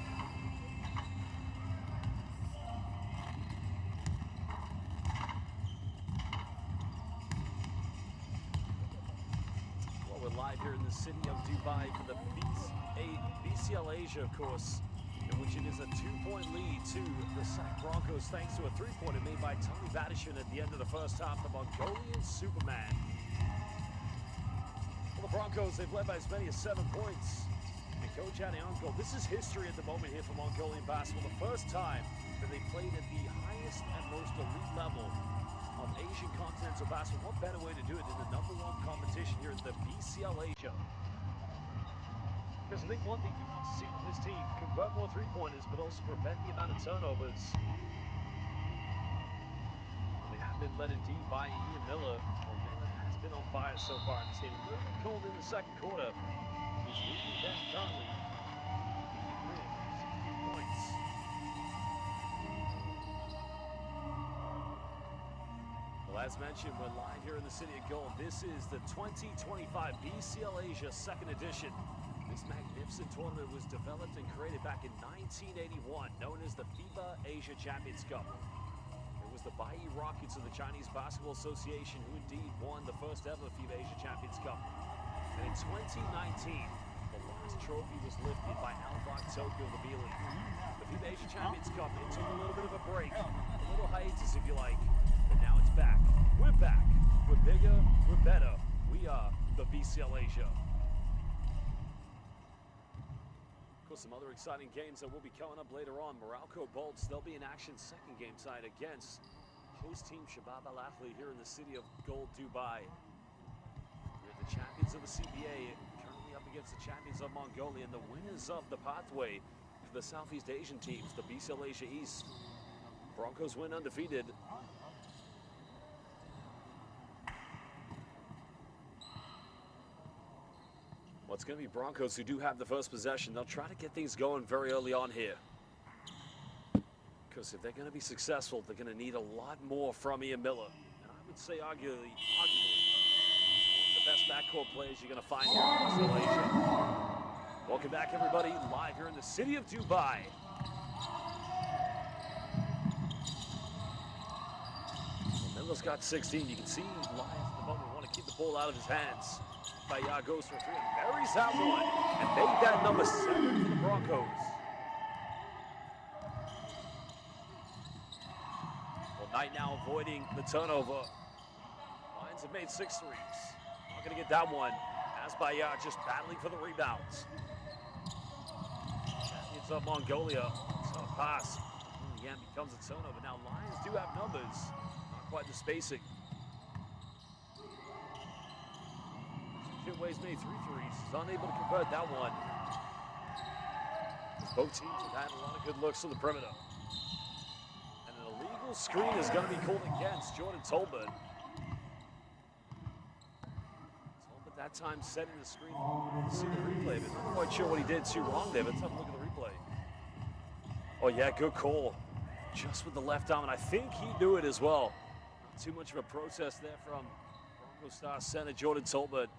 Well, we're live here in the city of Dubai for the BCL Asia, of course, in which it is a 2-point lead to the SAC Broncos thanks to a 3-pointer made by Tommy Badishin at the end of the first half, the Mongolian Superman. Well, the Broncos, they've led by as many as 7 points. And Coach Uncle, this is history at the moment here for Mongolian basketball. The first time that they played at the highest and most elite level of Asian continental basketball. What better way to do it than the #1 competition here at the BCL Asia? Because I think one thing you want to see from this team, convert more 3-pointers, but also prevent the amount of turnovers. They have been led indeed by Ian Miller. Well, Miller has been on fire so far in this game. A little bit cold in the second quarter. He's leading them currently with 16 points. Well, as mentioned, we're live here in the City of Gold. This is the 2025 BCL Asia 2nd edition. This magnificent tournament was developed and created back in 1981, known as the FIBA Asia Champions Cup. It was the Bai Rockets of the Chinese Basketball Association who indeed won the first ever FIBA Asia Champions Cup. And in 2019, the last trophy was lifted by Al-Bak Tokyo of the B League. The FIBA Asia Champions Cup, it took a little bit of a break, a little hiatus if you like, but now it's back. We're back. We're bigger, we're better. We are the BCL Asia. Some other exciting games that will be coming up later on. Morocco Bolts, they'll be in action second game side against host team Shabab Al Ahly here in the City of Gold, Dubai. We're the champions of the CBA, currently up against the champions of Mongolia and the winners of the pathway for the Southeast Asian teams, the BCL Asia East. Broncos win undefeated. Well, it's going to be Broncos who do have the first possession. They'll try to get things going very early on here. Because if they're going to be successful, they're going to need a lot more from Ian Miller. And I would say arguably one of the best backcourt players you're going to find here in BCL Asia. Welcome back, everybody, live here in the City of Dubai. Well, Miller's got 16. You can see Lions at the moment want to keep the ball out of his hands. Bayard goes for a 3 and buries that one and made that number 7 for the Broncos. Well, Knight now avoiding the turnover. Lions have made 6 threes. Not going to get that one. As Bayard just battling for the rebounds. Champions of Mongolia. Tough pass. Again becomes a turnover. Now Lions do have numbers. Not quite the spacing. Ways made 3 threes. He's unable to convert that one. Both teams have had a lot of good looks to the perimeter. And an illegal screen is going to be called against Jordan Tolbert. Tolbert that time setting the screen. See the replay, but not quite sure what he did too wrong there, but let's have a look at the replay. Oh yeah, good call. Just with the left arm, and I think he knew it as well. Not too much of a protest there from Broncos star center Jordan Tolbert.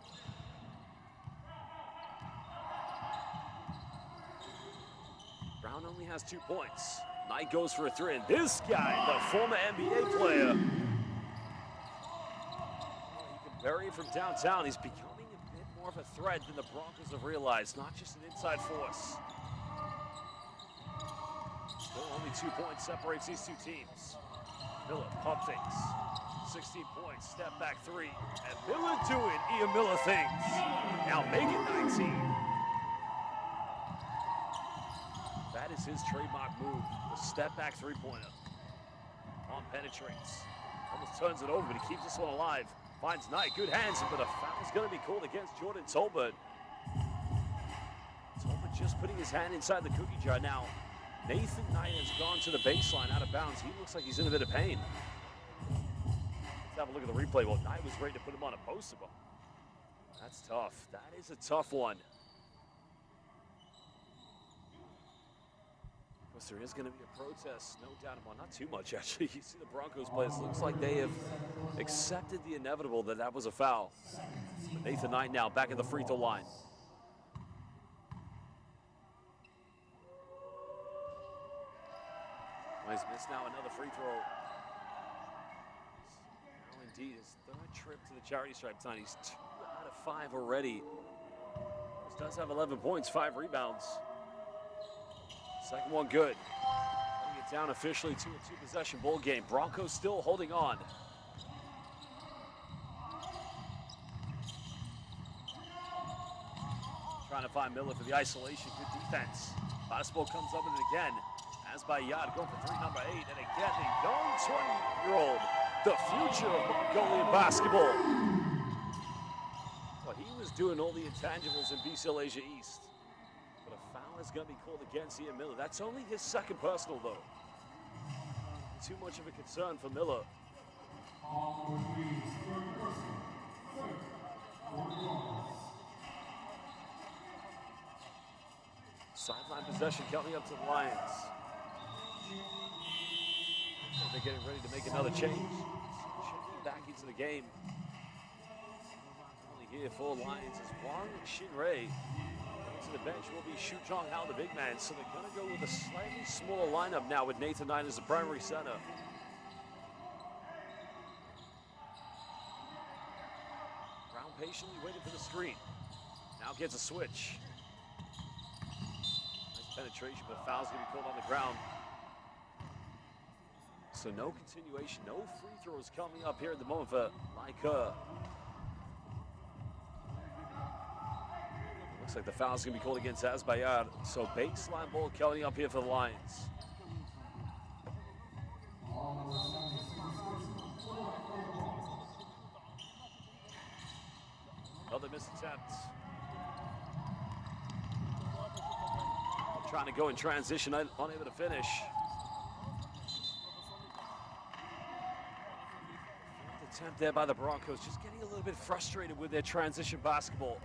Brown only has 2 points. Knight goes for a 3, and this guy, the former NBA player, he can bury it from downtown. He's becoming a bit more of a threat than the Broncos have realized, not just an inside force. Still only 2 points separates these 2 teams. Miller pump fakes, 16 points, step back 3, and Miller doing Ian Miller things. Now make it 19. That is his trademark move, the step-back 3-pointer. On penetrates, almost turns it over, but he keeps this one alive. Finds Knight, good hands, but a foul's going to be called against Jordan Tolbert. Tolbert just putting his hand inside the cookie jar. Now, Nathan Knight has gone to the baseline out of bounds. He looks like he's in a bit of pain. Let's have a look at the replay. Well, Knight was ready to put him on a poster, but that's tough. That is a tough one. There is going to be a protest, no doubt about it. Not too much, actually. You see the Broncos players, looks like they have accepted the inevitable that was a foul. But Nathan Knight now back at the free throw line. has missed now another free throw. Now indeed his third trip to the charity stripe tonight. He's 2 out of 5 already. He does have 11 points, 5 rebounds. Second one good. Putting it down officially to a 2-possession ball game. Broncos still holding on. Trying to find Miller for the isolation. Good defense. Basketball comes up with it again. As by Yad going for 3, number 8. And again, the young 20-year-old, the future of Mongolian basketball. Well, he was doing all the intangibles in BCL Asia East. But a foul is going to be called against Ian Miller. That's only his second personal, though. Too much of a concern for Miller. Sideline possession coming up to the Lions. They're getting ready to make another change. Checking back into the game. Only here for Lions is Wang Xinrei. To the bench will be Zhejiang Guangsha, the big man. So they're going to go with a slightly smaller lineup now with Nathan Knight as the primary center. Brown patiently waiting for the screen. Now gets a switch. Nice penetration, but a foul's going to be called on the ground. So no continuation, no free throws coming up here at the moment for Laika. Looks like the foul's going to be called against Azbayad. So baseline ball coming up here for the Lions. Another missed attempt. Trying to go in transition, unable to finish. Attempt there by the Broncos, just getting a little bit frustrated with their transition basketball.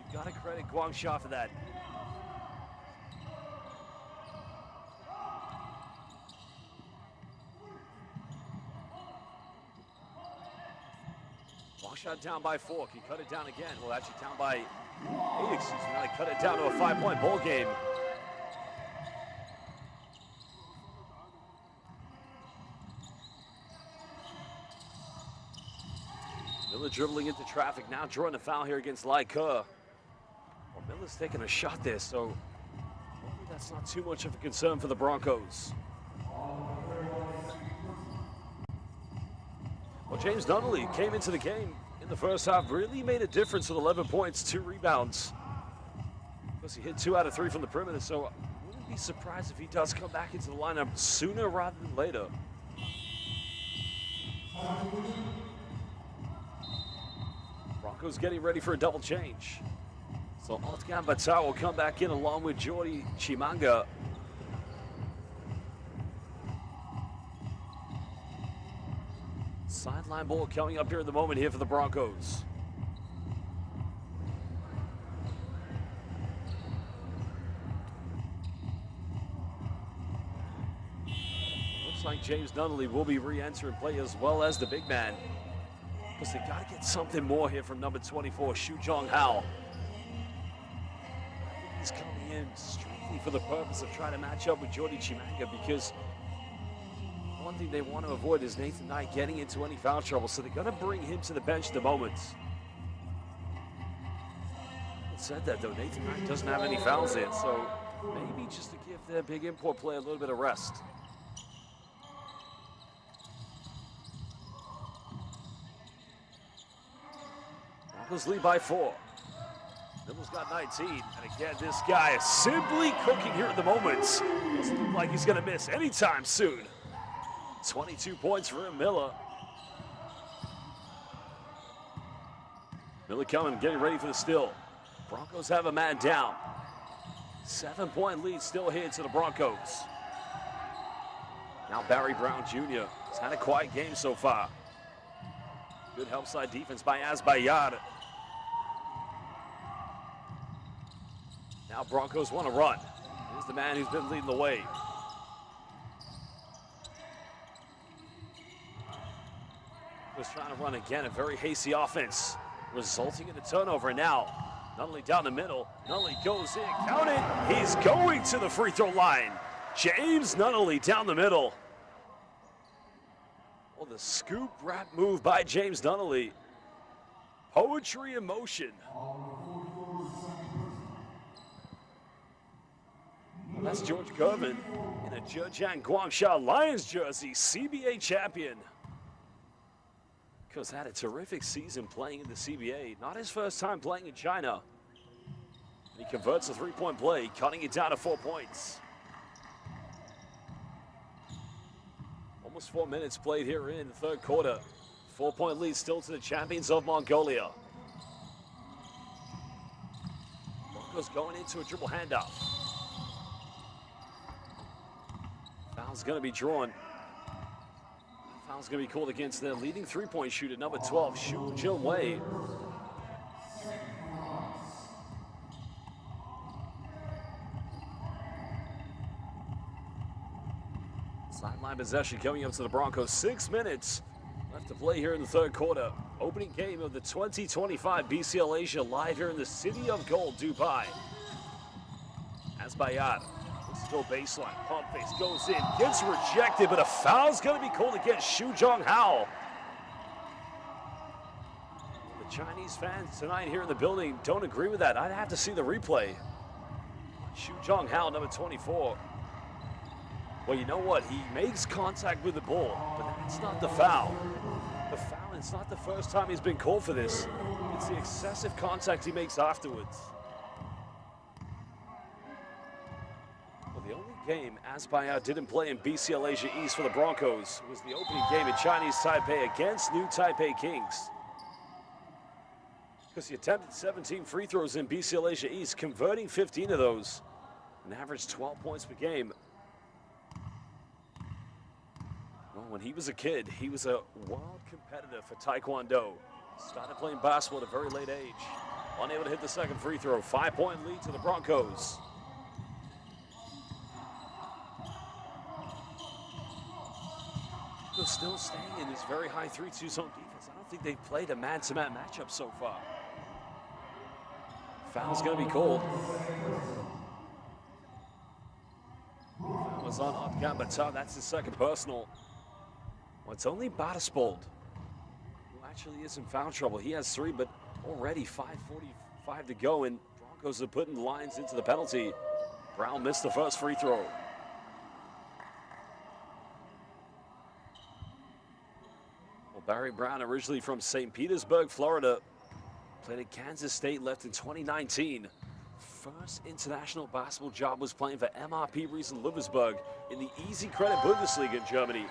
You've got to credit Guangsha for that. Guangsha down by 4. Can he cut it down again? Well, actually down by 8, excuse me. Now they cut it down to a 5-point ball game. Miller dribbling into traffic, now drawing a foul here against Laika. Well, Miller's taking a shot there, so hopefully that's not too much of a concern for the Broncos. Well, James Nunnally came into the game in the first half, really made a difference with 11 points, 2 rebounds. Plus he hit 2 out of 3 from the perimeter, so I wouldn't be surprised if he does come back into the lineup sooner rather than later. Broncos getting ready for a double change. So Otkan Batar will come back in along with Jordi Chimanga. Sideline ball coming up here at the moment here for the Broncos. Looks like James Nunnally will be re-entering play as well as the big man. Because they got to get something more here from number 24, Zhejiang Guangsha. He's coming in strictly for the purpose of trying to match up with Jordi Chimanga, because one thing they want to avoid is Nathan Knight getting into any foul trouble, so they're going to bring him to the bench at the moment. It said that though, Nathan Knight doesn't have any fouls in, so maybe just to give their big import player a little bit of rest. Broncos lead by 4. Miller's got 19, and again, this guy is simply cooking here at the moment. Doesn't look like he's going to miss anytime soon. 22 points for him, Miller. Miller coming, getting ready for the steal. Broncos have a man down. 7-point lead still here to the Broncos. Now Barry Brown Jr. has had a quiet game so far. Good help side defense by Azbayad. Now Broncos want to run. Here's the man who's been leading the way. Was trying to run again, a very hasty offense, resulting in a turnover. Now, Nunnally down the middle. Nunnally goes in, count it. He's going to the free throw line. James Nunnally down the middle. Oh, the scoop wrap move by James Nunnally. Poetry in motion. Well, that's George Gervin in a Zhejiang Guangsha Lions jersey, CBA champion. Because had a terrific season playing in the CBA. Not his first time playing in China. And he converts a three-point play, cutting it down to 4 points. Almost 4 minutes played here in the third quarter. 4-point lead still to the champions of Mongolia. Broncos going into a dribble handoff. Foul's going to be drawn. Foul's going to be called against their leading three-point shooter, number 12, Shu Jin-wei. Sideline possession coming up to the Broncos. 6 minutes left to play here in the third quarter. Opening game of the 2025 BCL Asia live here in the City of Gold, Dubai. Asbayat. Still baseline, pump face, goes in, gets rejected, but a foul's going to be called against Xu Zhonghao. The Chinese fans tonight here in the building don't agree with that. I'd have to see the replay. Xu Zhonghao, number 24. Well, you know what? He makes contact with the ball, but that's not the foul. The foul, it's not the first time he's been called for this. It's the excessive contact he makes afterwards. The only game Asbayat didn't play in BCL Asia East for the Broncos was the opening game in Chinese Taipei against New Taipei Kings. Because he attempted 17 free throws in BCL Asia East, converting 15 of those, an average 12 points per game. Well, when he was a kid, he was a wild competitor for Taekwondo. Started playing basketball at a very late age. Unable to hit the second free throw. 5-point lead to the Broncos. Still staying in this very high 3-2 zone defense. I don't think they've played a man-to-man matchup so far. Foul's going to be called. Foul was on Abgambata. That's his second personal. Well, it's only Batispald who actually is in foul trouble. He has 3, but already 5:45 to go, and Broncos are putting the Lions into the penalty. Brown missed the first free throw. Barry Brown, originally from St. Petersburg, Florida, played at Kansas State, left in 2019. First international basketball job was playing for MRP Riesen-Ludwigsburg in the Easy Credit Bundesliga in Germany.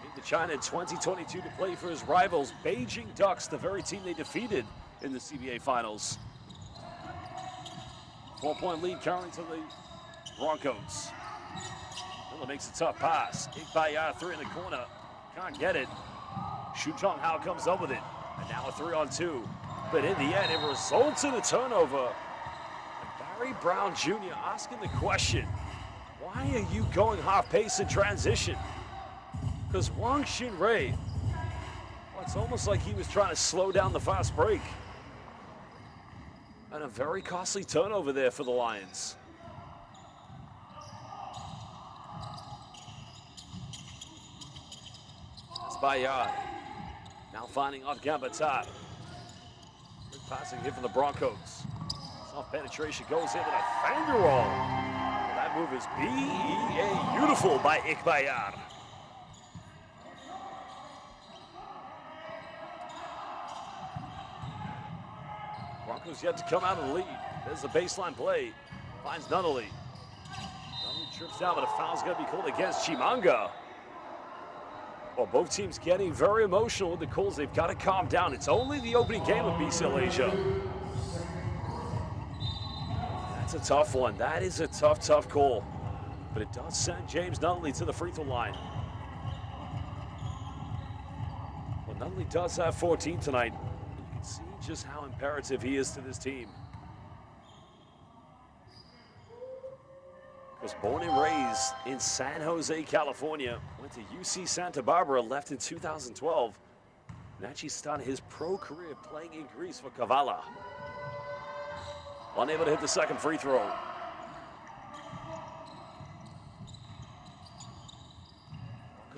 Into China in 2022 to play for his rivals, Beijing Ducks, the very team they defeated in the CBA Finals. 4-point lead currently to the Broncos. Miller makes a tough pass. Igbayar, 3 in the corner. Can't get it. Xu Zhonghao comes up with it, and now a 3-on-2. But in the end, it results in a turnover. And Barry Brown Jr. asking the question, why are you going half pace in transition? Because Wang Xinrui, well, it's almost like he was trying to slow down the fast break. And a very costly turnover there for the Lions. That's Bayard. Now finding off Gambata. Good passing here from the Broncos. Soft penetration goes in with a finger roll. Well, that move is B-E-A beautiful by Igbayar. Broncos yet to come out of the lead. There's the baseline play. Finds Nunnally. Nunnally trips down, but a foul's going to be called against Chimanga. Well, both teams getting very emotional with the calls. They've got to calm down. It's only the opening game of BCL Asia. That's a tough one. That is a tough call. But it does send James Nunnally to the free throw line. Well, Nunnally does have 14 tonight. You can see just how imperative he is to this team. Was born and raised in San Jose, California. Went to UC Santa Barbara, left in 2012. And actually started his pro career playing in Greece for Kavala. Unable to hit the second free throw.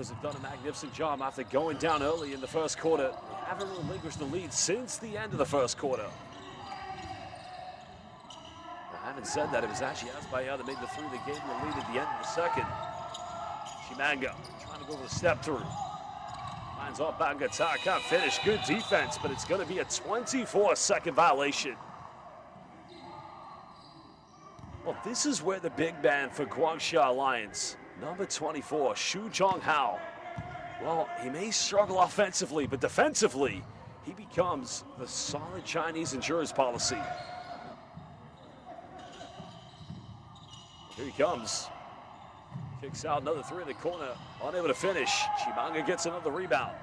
Broncos have done a magnificent job after going down early in the first quarter. They haven't relinquished the lead since the end of the first quarter. I haven't said that. It was actually Azbayer that made the three that gave them the lead at the end of the second. Chimanga trying to go for the step through. Lines off Bangatar, can't finish. Good defense, but it's going to be a 24-second violation. Well, this is where the big man for Guangsha Alliance, number 24, Zhejiang Guangsha. Well, he may struggle offensively, but defensively, he becomes the solid Chinese insurance policy. Here he comes. Kicks out another three in the corner, unable to finish. Chimanga gets another rebound.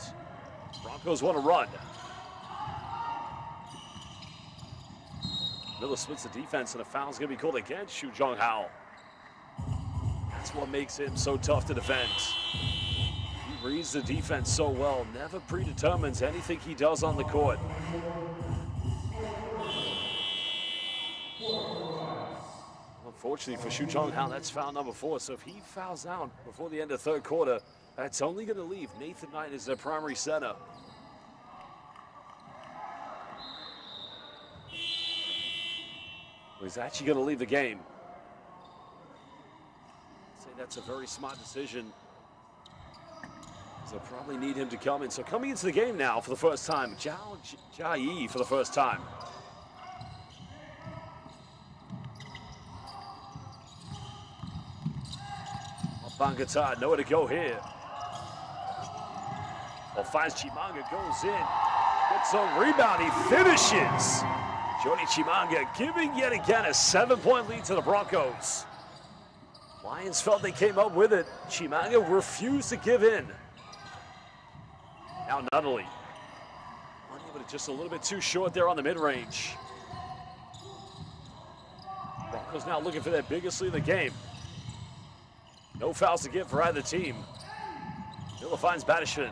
Broncos want to run. Miller splits the defense, and a foul's going to be called against Zhejiang Guangsha. That's what makes him so tough to defend. He reads the defense so well, never predetermines anything he does on the court. Unfortunately for Zhejiang Guangsha, that's foul number 4. So if he fouls out before the end of the third quarter, that's only going to leave Nathan Knight as their primary center. He's actually going to leave the game. I'd say that's a very smart decision. They'll probably need him to come in. So coming into the game now for the first time, Zhao Jia for the first time. Bangatar, nowhere to go here. Well, finds Chimanga, goes in, gets a rebound, he finishes. Jody Chimanga giving yet again a 7-point lead to the Broncos. Lions felt they came up with it. Chimanga refused to give in. Now Nunnally, unable to, just a little bit too short there on the mid-range. Broncos now looking for their biggest lead of the game. No fouls to give for either team. Miller finds Badishvin.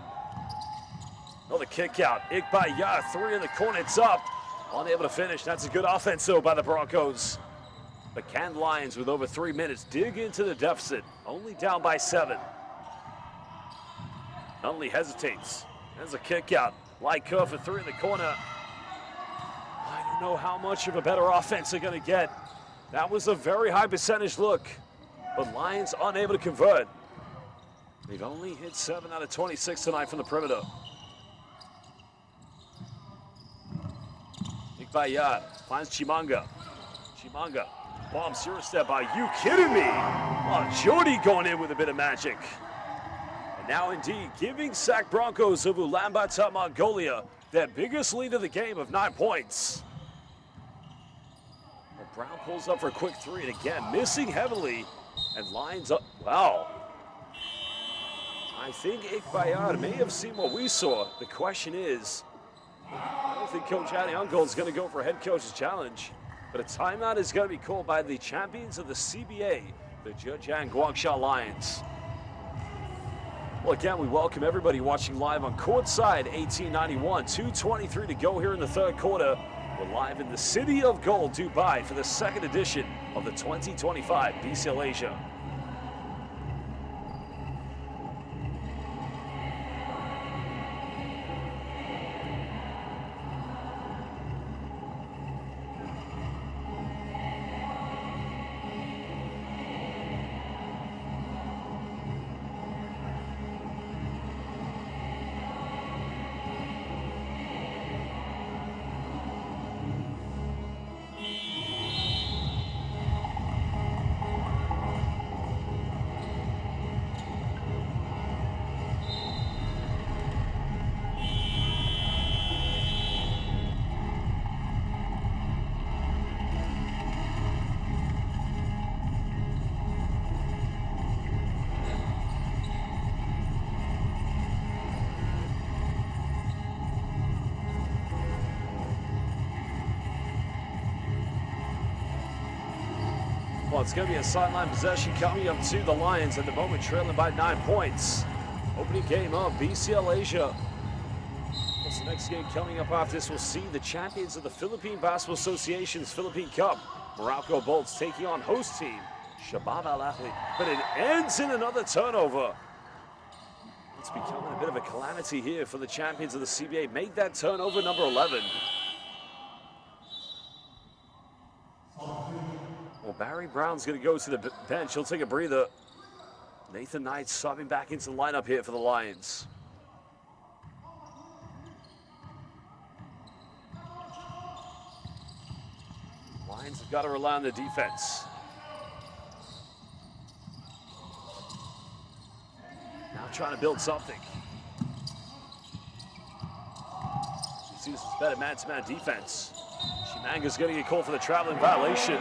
Another kick out. Ikbaya, three in the corner, it's up. Unable to finish. That's a good offense, though, by the Broncos. But can Lions, with over 3 minutes, dig into the deficit? Only down by 7. Nunnally hesitates. There's a kick out. Light curve for 3 in the corner. I don't know how much of a better offense they're going to get. That was a very high percentage look. But Lions unable to convert. They've only hit 7 out of 26 tonight from the perimeter. Ikbaya finds Chimanga. Chimanga, bomb zero step. Are you kidding me? Oh, Jody going in with a bit of magic. And now indeed giving SAC Broncos of Ulaanbaatar, Mongolia, their biggest lead of the game of 9 points. Well, Brown pulls up for a quick three, and again, missing heavily. And lines up, wow. I think Ikbayar may have seen what we saw. The question is, I don't think Coach Addy Uncle is going to go for a head coach's challenge, but a timeout is going to be called by the champions of the CBA, the Zhejiang Guangsha Lions. Well, again, we welcome everybody watching live on courtside 1891, 2:23 to go here in the third quarter. We're live in the city of gold, Dubai, for the second edition of the 2025 BCL Asia. Well, it's going to be a sideline possession coming up to the Lions at the moment, trailing by 9 points. Opening game of BCL Asia. What's the next game coming up after this? We'll see the champions of the Philippine Basketball Association's Philippine Cup. Morocco Bolts taking on host team Shabab Al Ahly. But it ends in another turnover. It's becoming a bit of a calamity here for the champions of the CBA. Made that turnover, number 11. Well, Barry Brown's going to go to the bench. He'll take a breather. Nathan Knight subbing back into the lineup here for the Lions. Lions have got to rely on the defense. Now trying to build something. You see this is better man-to-man defense. Chimanga's going to get called for the traveling violation.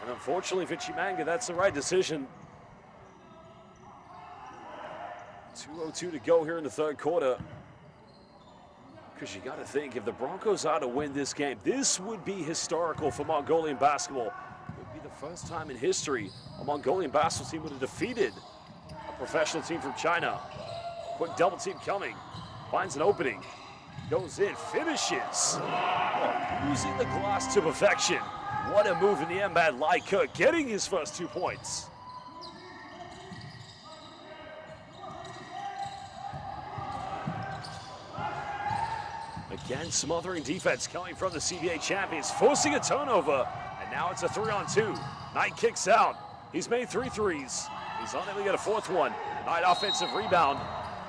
And unfortunately for Chimanga, that's the right decision. 2:02 to go here in the third quarter. Because you got to think, if the Broncos are to win this game, this would be historical for Mongolian basketball. It would be the first time in history a Mongolian basketball team would have defeated a professional team from China. Quick double team coming. Finds an opening. Goes in, finishes. Oh, using the glass to perfection. What a move in the end by Lai Cook, getting his first 2 points. Again, smothering defense coming from the CBA champions, forcing a turnover, and now it's a 3-on-2. Knight kicks out. He's made 3 threes. He's unable to get a 4th one. Knight offensive rebound,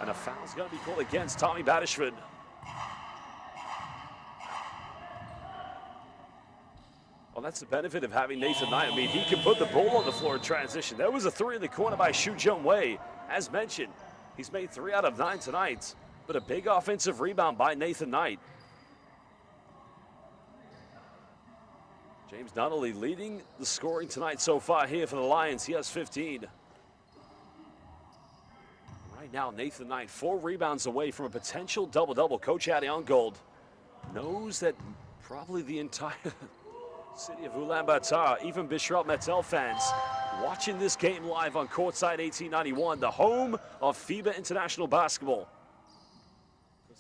and a foul's going to be called against Tommy Batishvin. Well, that's the benefit of having Nathan Knight. I mean, he can put the ball on the floor in transition. There was a 3 in the corner by Shu Jung Wei. As mentioned, he's made 3 out of 9 tonight. But a big offensive rebound by Nathan Knight. James Nunnally leading the scoring tonight so far here for the Lions. He has 15. Right now, Nathan Knight 4 rebounds away from a potential double-double. Coach Adi Ongold knows that probably the entire city of Ulaanbaatar, even Bishop Metel fans, watching this game live on Courtside 1891, the home of FIBA International Basketball.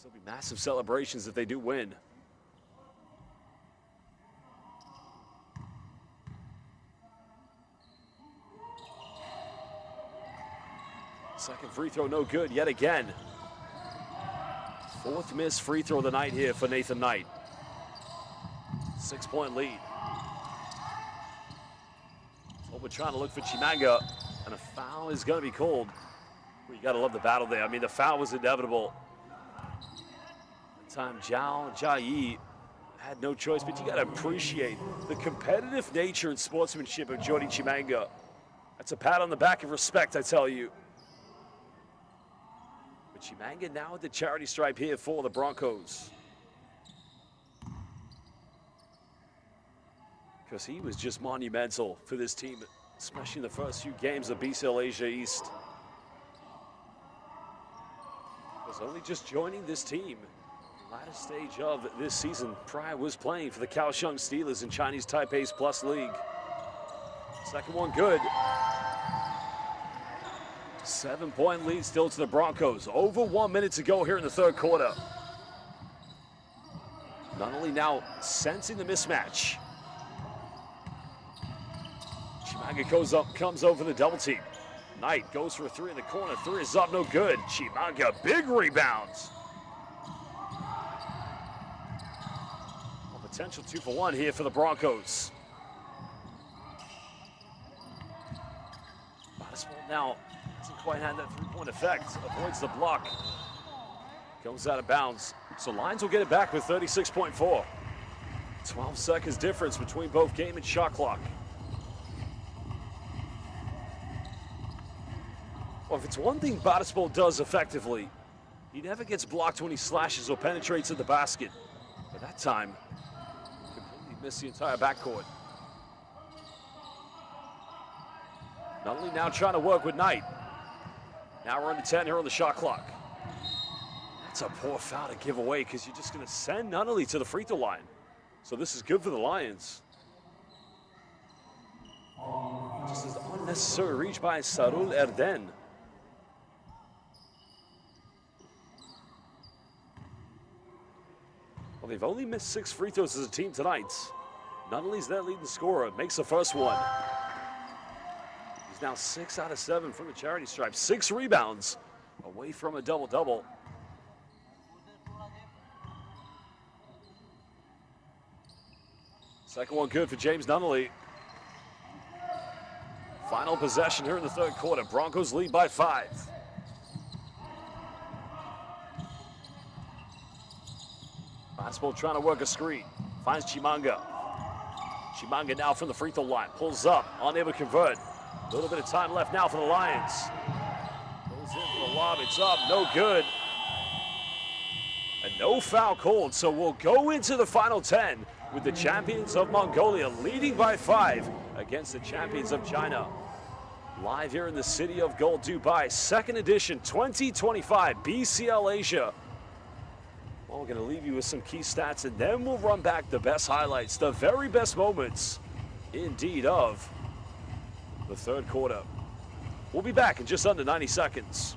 There'll be massive celebrations if they do win. Second free throw, no good yet again. 4th missed free throw of the night here for Nathan Knight. 6-point lead. So we're trying to look for Chimanga, and a foul is going to be called. Well, you got to love the battle there. I mean, the foul was inevitable. Time Zhao Jiayi had no choice, but you got to appreciate the competitive nature and sportsmanship of Jordy Chimanga. That's a pat on the back of respect, I tell you. But Chimanga now at the charity stripe here for the Broncos. Because he was just monumental for this team, especially in the first few games of BCL Asia East. Was only just joining this team. Latter stage of this season, Pryor was playing for the Kaohsiung Steelers in Chinese Taipei's Plus League. Second one good. 7-point lead still to the Broncos. Over 1 minute to go here in the third quarter. Not only now sensing the mismatch. Chimanga comes over the double team. Knight goes for a 3 in the corner. 3 is up, no good. Chimanga, big rebounds. Potential 2 for 1 here for the Broncos. Basketball now doesn't quite have that 3-point effect. Avoids the block. Goes out of bounds. So Lions will get it back with 36.4. 12 seconds difference between both game and shot clock. Well, if it's one thing Basketball does effectively, he never gets blocked when he slashes or penetrates at the basket. But that time, missed the entire backcourt. Nunnally now trying to work with Knight. Now we're under 10 here on the shot clock. That's a poor foul to give away because you're just going to send Nunnally to the free throw line. So this is good for the Lions. Just an unnecessary reach by Sarul Erden. Well, they've only missed 6 free throws as a team tonight. Nunnally's their leading scorer, makes the first one. He's now 6 out of 7 from the charity stripe. 6 rebounds, away from a double-double. Second one good for James Nunnally. Final possession here in the third quarter. Broncos lead by 5. Basketball trying to work a screen. Finds Chimanga. Chimanga now from the free throw line. Pulls up, unable to convert. A little bit of time left now for the Lions. Goes in for the lob, it's up, no good. And no foul called, so we'll go into the final 10 with the champions of Mongolia leading by 5 against the champions of China. Live here in the city of gold, Dubai, second edition 2025 BCL Asia. Well, we're going to leave you with some key stats, and then we'll run back the best highlights, the very best moments, indeed, of the third quarter. We'll be back in just under 90 seconds.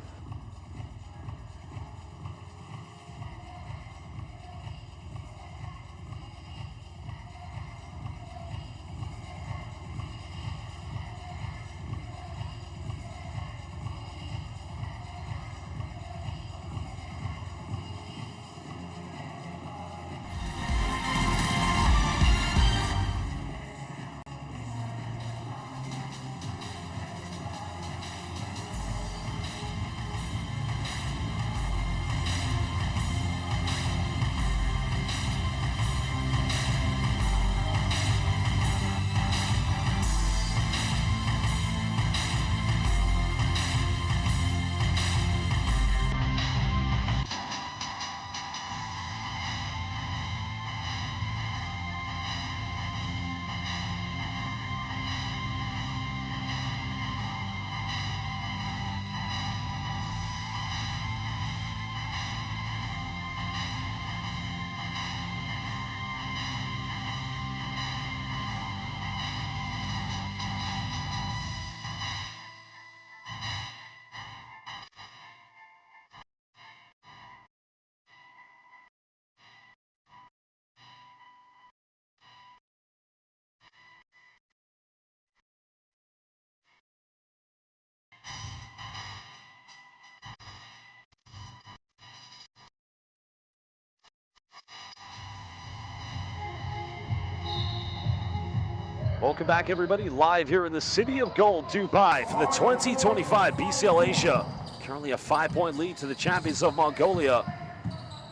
Welcome back, everybody. Live here in the city of gold, Dubai, for the 2025 BCL Asia. Currently a 5-point lead to the champions of Mongolia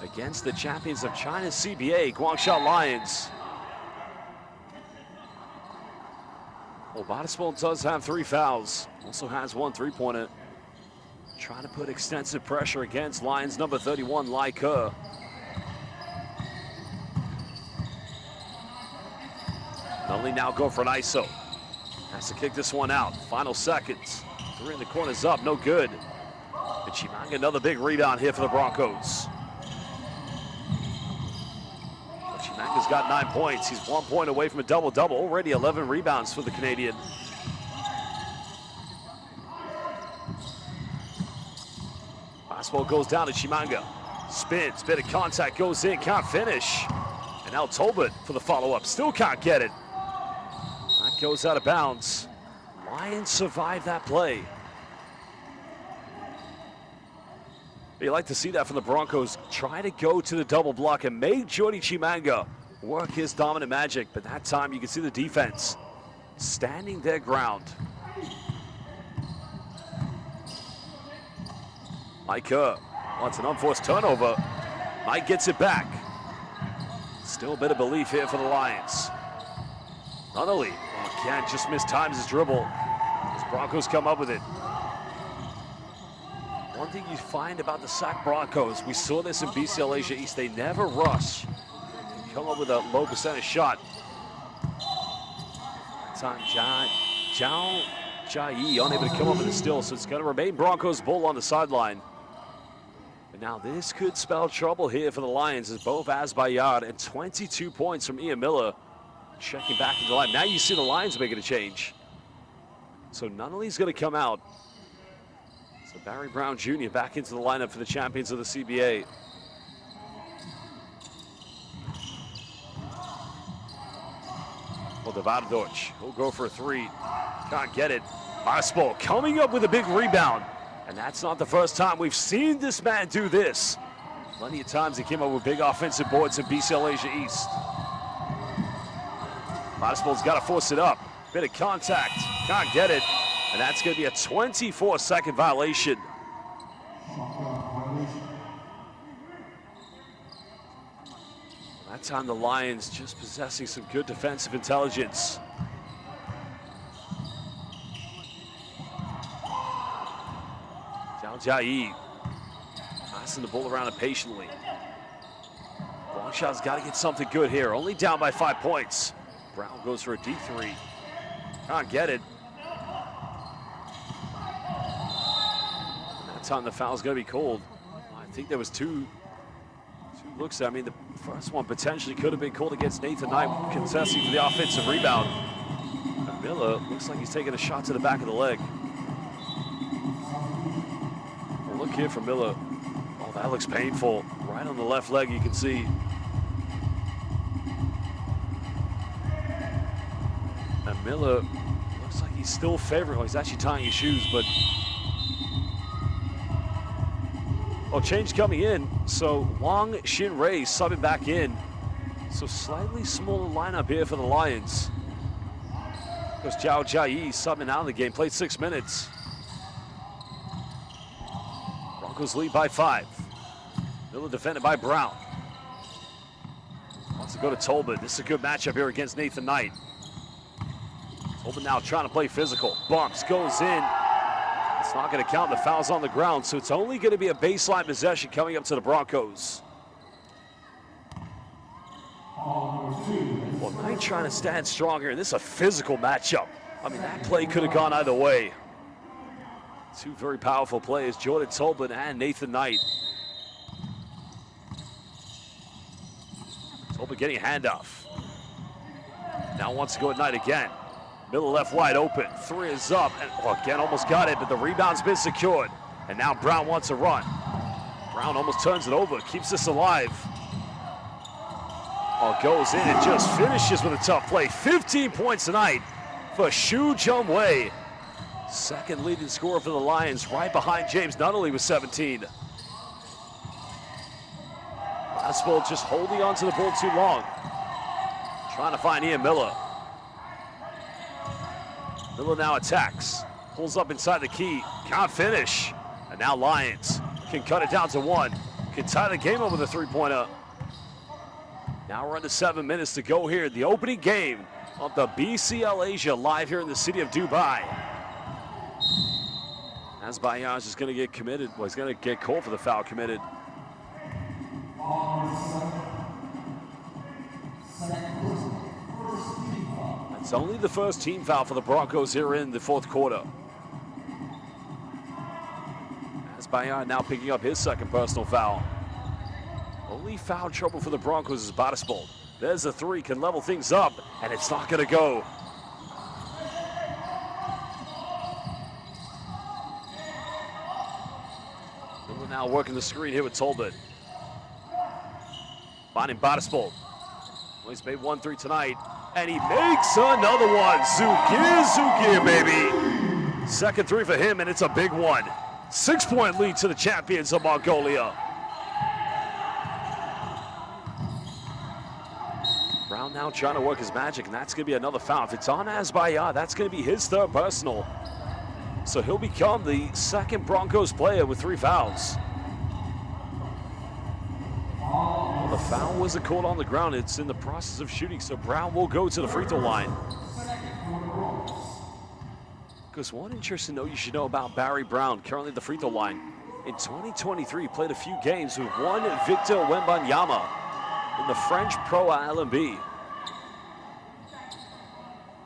against the champions of China's CBA, Guangsha Lions. Well, Basketball does have 3 fouls. Also has 1 3-pointer. Trying to put extensive pressure against Lions number 31, Lai Ke. Nunnally now go for an ISO. Has to kick this one out. Final seconds. 3 in the corner's up, no good. And Chimanga, another big rebound here for the Broncos. But Chimanga's got 9 points. He's 1 point away from a double-double. Already 11 rebounds for the Canadian. Basketball goes down to Chimanga. Spins, bit of contact, goes in, can't finish. And now Tolbert for the follow-up. Still can't get it. That goes out of bounds. Lions survive that play. You like to see that from the Broncos. Try to go to the double block and make Jordy Chimanga work his dominant magic. But that time you can see the defense standing their ground. Lai Ke wants an unforced turnover. Mike gets it back. Still a bit of belief here for the Lions. Nunnally, again, just mistimes his dribble as Broncos come up with it. One thing you find about the SAC Broncos, we saw this in BCL Asia East, they never rush and come up with a low percentage shot. Time Zhao Jai unable to come up with a steal, so it's going to remain Broncos ball on the sideline. But now this could spell trouble here for the Lions as both Azbayard and 22 points from Ian Miller checking back into the line. Now you see the Lions making a change. So Nunnally's going to come out. So Barry Brown Jr. back into the lineup for the champions of the CBA. Well, Devardorch will go for a 3. Can't get it. Basketball coming up with a big rebound. And that's not the first time we've seen this man do this. Plenty of times he came up with big offensive boards in BCL Asia East. Bottispold's got to force it up. Bit of contact, can't get it. And that's going to be a 24-second violation. That time the Lions just possessing some good defensive intelligence. Zhao Jiayi passing the ball around impatiently. Guangsha's got to get something good here. Only down by 5 points. Brown goes for a deep three. Can't get it. And that time the foul's going to be called. I think there was two looks there. I mean, the first one potentially could have been called against Nathan Knight, contesting for the offensive rebound. And Miller looks like he's taking a shot to the back of the leg. Well, look here from Miller. Oh, that looks painful. Right on the left leg, you can see. And Miller looks like he's still favoring. Oh, he's actually tying his shoes, but. Oh, change coming in. So Wang Xinrei subbing back in. So slightly smaller lineup here for the Lions. Because Zhao Jiayi subbing out of the game, played 6 minutes. Broncos lead by 5. Miller defended by Brown. Wants to go to Tolbert. This is a good matchup here against Nathan Knight. Tolbert now trying to play physical. Bumps, goes in. It's not going to count. The foul's on the ground, so it's only going to be a baseline possession coming up to the Broncos. Well, Knight trying to stand strong here. This is a physical matchup. I mean, that play could have gone either way. Two very powerful players, Jordan Tolbert and Nathan Knight. Tolbert getting a handoff. Now wants to go at Knight again. Miller left wide open. Three is up, and again almost got it, but the rebound's been secured. And now Brown wants to run. Brown almost turns it over, keeps this alive. Oh, goes in and just finishes with a tough play. 15 points tonight for Xu Zhongwei. Second leading scorer for the Lions, right behind James Nunnally with 17. Bottispold just holding on to the ball too long. Trying to find Ian Miller. Miller now attacks, pulls up inside the key, can't finish. And now Lions can cut it down to 1. Can tie the game up with a three-pointer. Now we're under 7 minutes to go here. The opening game of the BCL Asia live here in the city of Dubai. Azbayaj is going to get committed. Well, he's going to get called for the foul committed. It's only the first team foul for the Broncos here in the fourth quarter. Azbayaj now picking up his second personal foul. Only foul trouble for the Broncos is Bottispold. There's a three, can level things up, and it's not going to go. Miller now working the screen here with Tolbert. Finding Bottispold. Well, he's made 1 3 tonight, and he makes another one. Zugir, baby. Second three for him, and it's a big one. 6-point lead to the champions of Mongolia. Brown now trying to work his magic, and that's going to be another foul. If it's on Azbayaj, that's going to be his third personal. So he'll become the second Broncos player with 3 fouls. Well, the foul wasn't called on the ground. It's in the process of shooting, so Brown will go to the free throw line. Because one interesting note you should know about Barry Brown, currently at the free throw line. In 2023, he played a few games with one Victor Wembanyama in the French Pro LMB.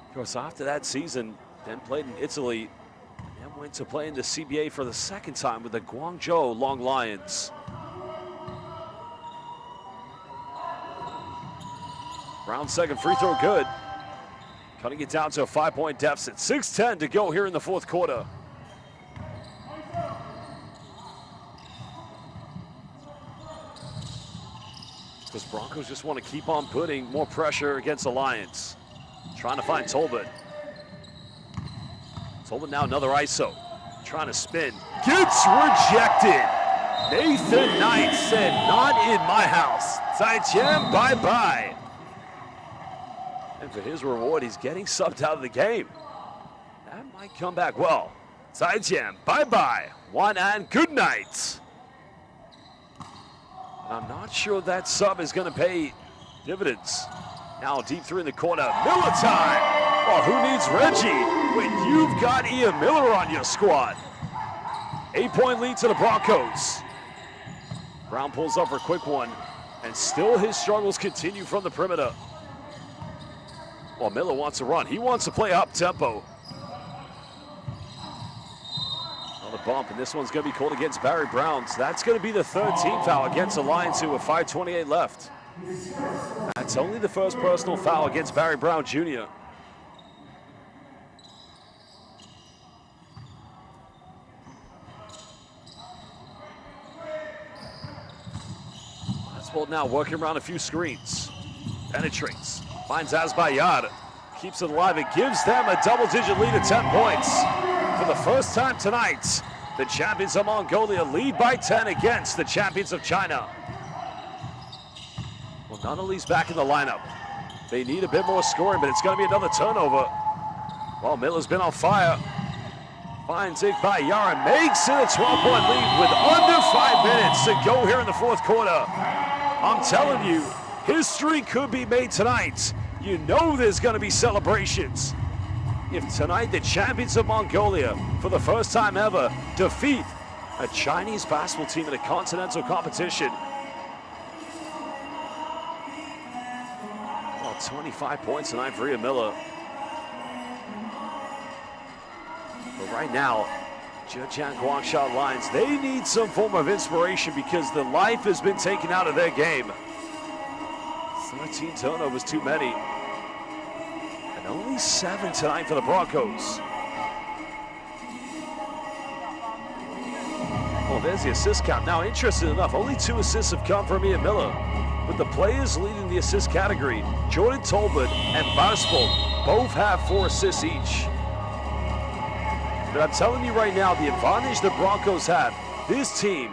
Of course, after that season, then played in Italy, and then went to play in the CBA for the second time with the Guangzhou Long Lions. Brown's second free throw good. Cutting it down to a 5-point deficit. 6:10 to go here in the fourth quarter. Because Broncos just want to keep on putting more pressure against the Lions. Trying to find Tolbert. Tolbert now another ISO. Trying to spin. Gets rejected. Nathan Knight said, not in my house. Zhejiang, bye-bye. And for his reward, he's getting subbed out of the game. That might come back well. Zhejiang, bye-bye. One and good night. I'm not sure that sub is going to pay dividends. Now deep three in the corner. Miller time. Well, who needs Reggie when you've got Ian Miller on your squad? 8-point lead to the Broncos. Brown pulls up for a quick one, and still his struggles continue from the perimeter. Well, Miller wants to run. He wants to play up tempo. Another bump, and this one's going to be called against Barry Brown. So that's going to be the third team foul against the Lions, who have 5:28 left. That's only the first personal foul against Barry Brown Jr. Well, now working around a few screens. Penetrates. Finds Azbayad. Keeps it alive. It gives them a double-digit lead of 10 points. For the first time tonight, the champions of Mongolia lead by 10 against the champions of China. Well, Nunnally's back in the lineup. They need a bit more scoring, but it's going to be another turnover. Well, Miller's been on fire. Finds Igbayar and makes it a 12-point lead with under 5 minutes to go here in the fourth quarter. I'm telling you, history could be made tonight. You know there's going to be celebrations. If tonight the champions of Mongolia, for the first time ever, defeat a Chinese basketball team in a continental competition. Well, 25 points tonight for Ian Miller. But right now, Zhejiang Guangsha Lions, they need some form of inspiration because the life has been taken out of their game. 13 turnovers too many. And only 7 tonight for the Broncos. Well, there's the assist count. Now, interesting enough, only 2 assists have come from Ian Miller. But the players leading the assist category, Jordan Tolbert and Barspol, both have 4 assists each. But I'm telling you right now, the advantage the Broncos have, this team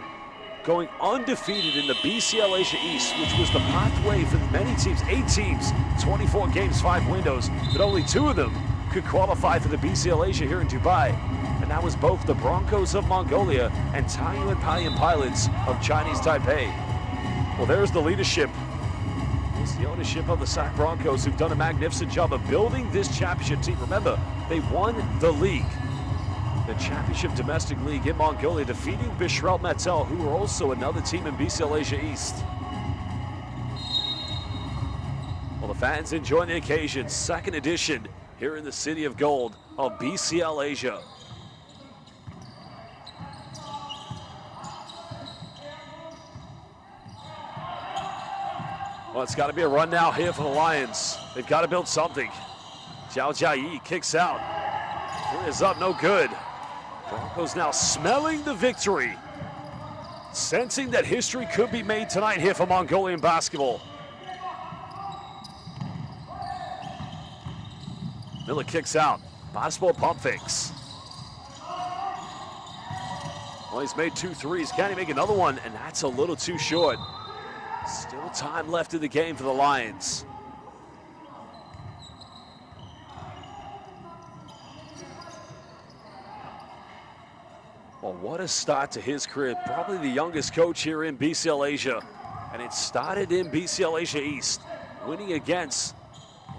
going undefeated in the BCL Asia East, which was the pathway for many teams, 8 teams, 24 games, 5 windows, but only 2 of them could qualify for the BCL Asia here in Dubai. And that was both the Broncos of Mongolia and Taiyuan Paiyan Pilots of Chinese Taipei. Well, there's the leadership. It's the ownership of the SAC Broncos, who've done a magnificent job of building this championship team. Remember, they won the league. The Championship Domestic League in Mongolia, defeating Bishrel Metel, who are also another team in BCL Asia East. Well, the fans enjoying the occasion. Second edition here in the City of Gold of BCL Asia. Well, it's got to be a run now here for the Lions. They've got to build something. Zhao Jiayi kicks out. Three is up, no good. Broncos now smelling the victory, sensing that history could be made tonight here for Mongolian basketball. Miller kicks out. Basketball pump fakes. Well, he's made 2 threes. Can he make another one? And that's a little too short. Still time left in the game for the Lions. Well, what a start to his career. Probably the youngest coach here in BCL Asia. And it started in BCL Asia East, winning against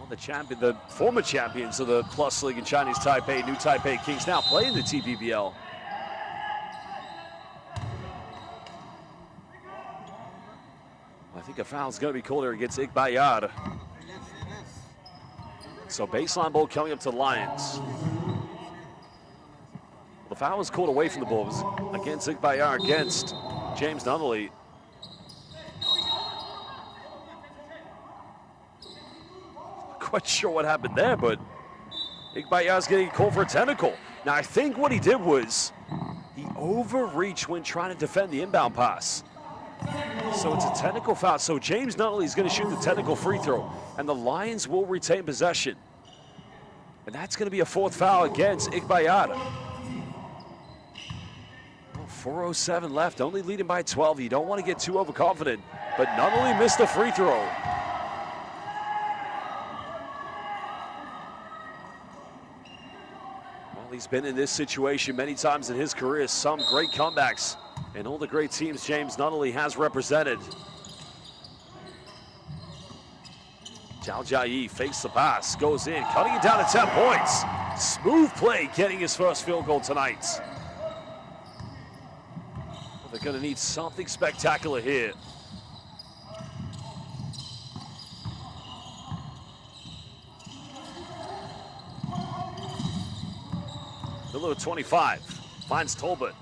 the former champions of the Plus League in Chinese Taipei, New Taipei Kings, now playing the TPBL. I think a foul's going to be called here against Igbayar. So baseline ball coming up to Lions. The foul was called away from the Bulls against Igbayar, against James Nunnally. Quite sure what happened there, but Igbayar's getting called for a technical. Now, I think what he did was he overreached when trying to defend the inbound pass. So it's a technical foul. So James Nunnally is going to shoot the technical free throw, and the Lions will retain possession. And that's going to be a 4th foul against Igbayar. 4:07 left, only leading by 12. You don't want to get too overconfident, but Nunnally missed a free throw. Well, he's been in this situation many times in his career, some great comebacks, and all the great teams James Nunnally has represented. Zhao Jiayi fakes the pass, goes in, cutting it down to 10 points. Smooth play, getting his first field goal tonight. Well, they're going to need something spectacular here. Miller 25, finds Tolbert.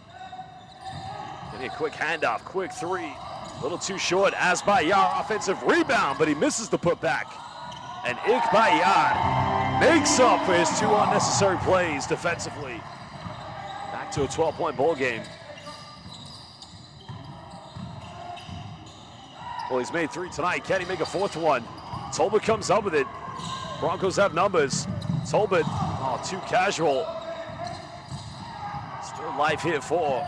Getting a quick handoff, quick three. A little too short, Asbayar offensive rebound, but he misses the putback. And Ikbayar makes up for his two unnecessary plays defensively. Back to a 12-point ball game. Well, he's made three tonight. Can he make a fourth one? Tolbert comes up with it. Broncos have numbers. Tolbert, oh, too casual. Still life here for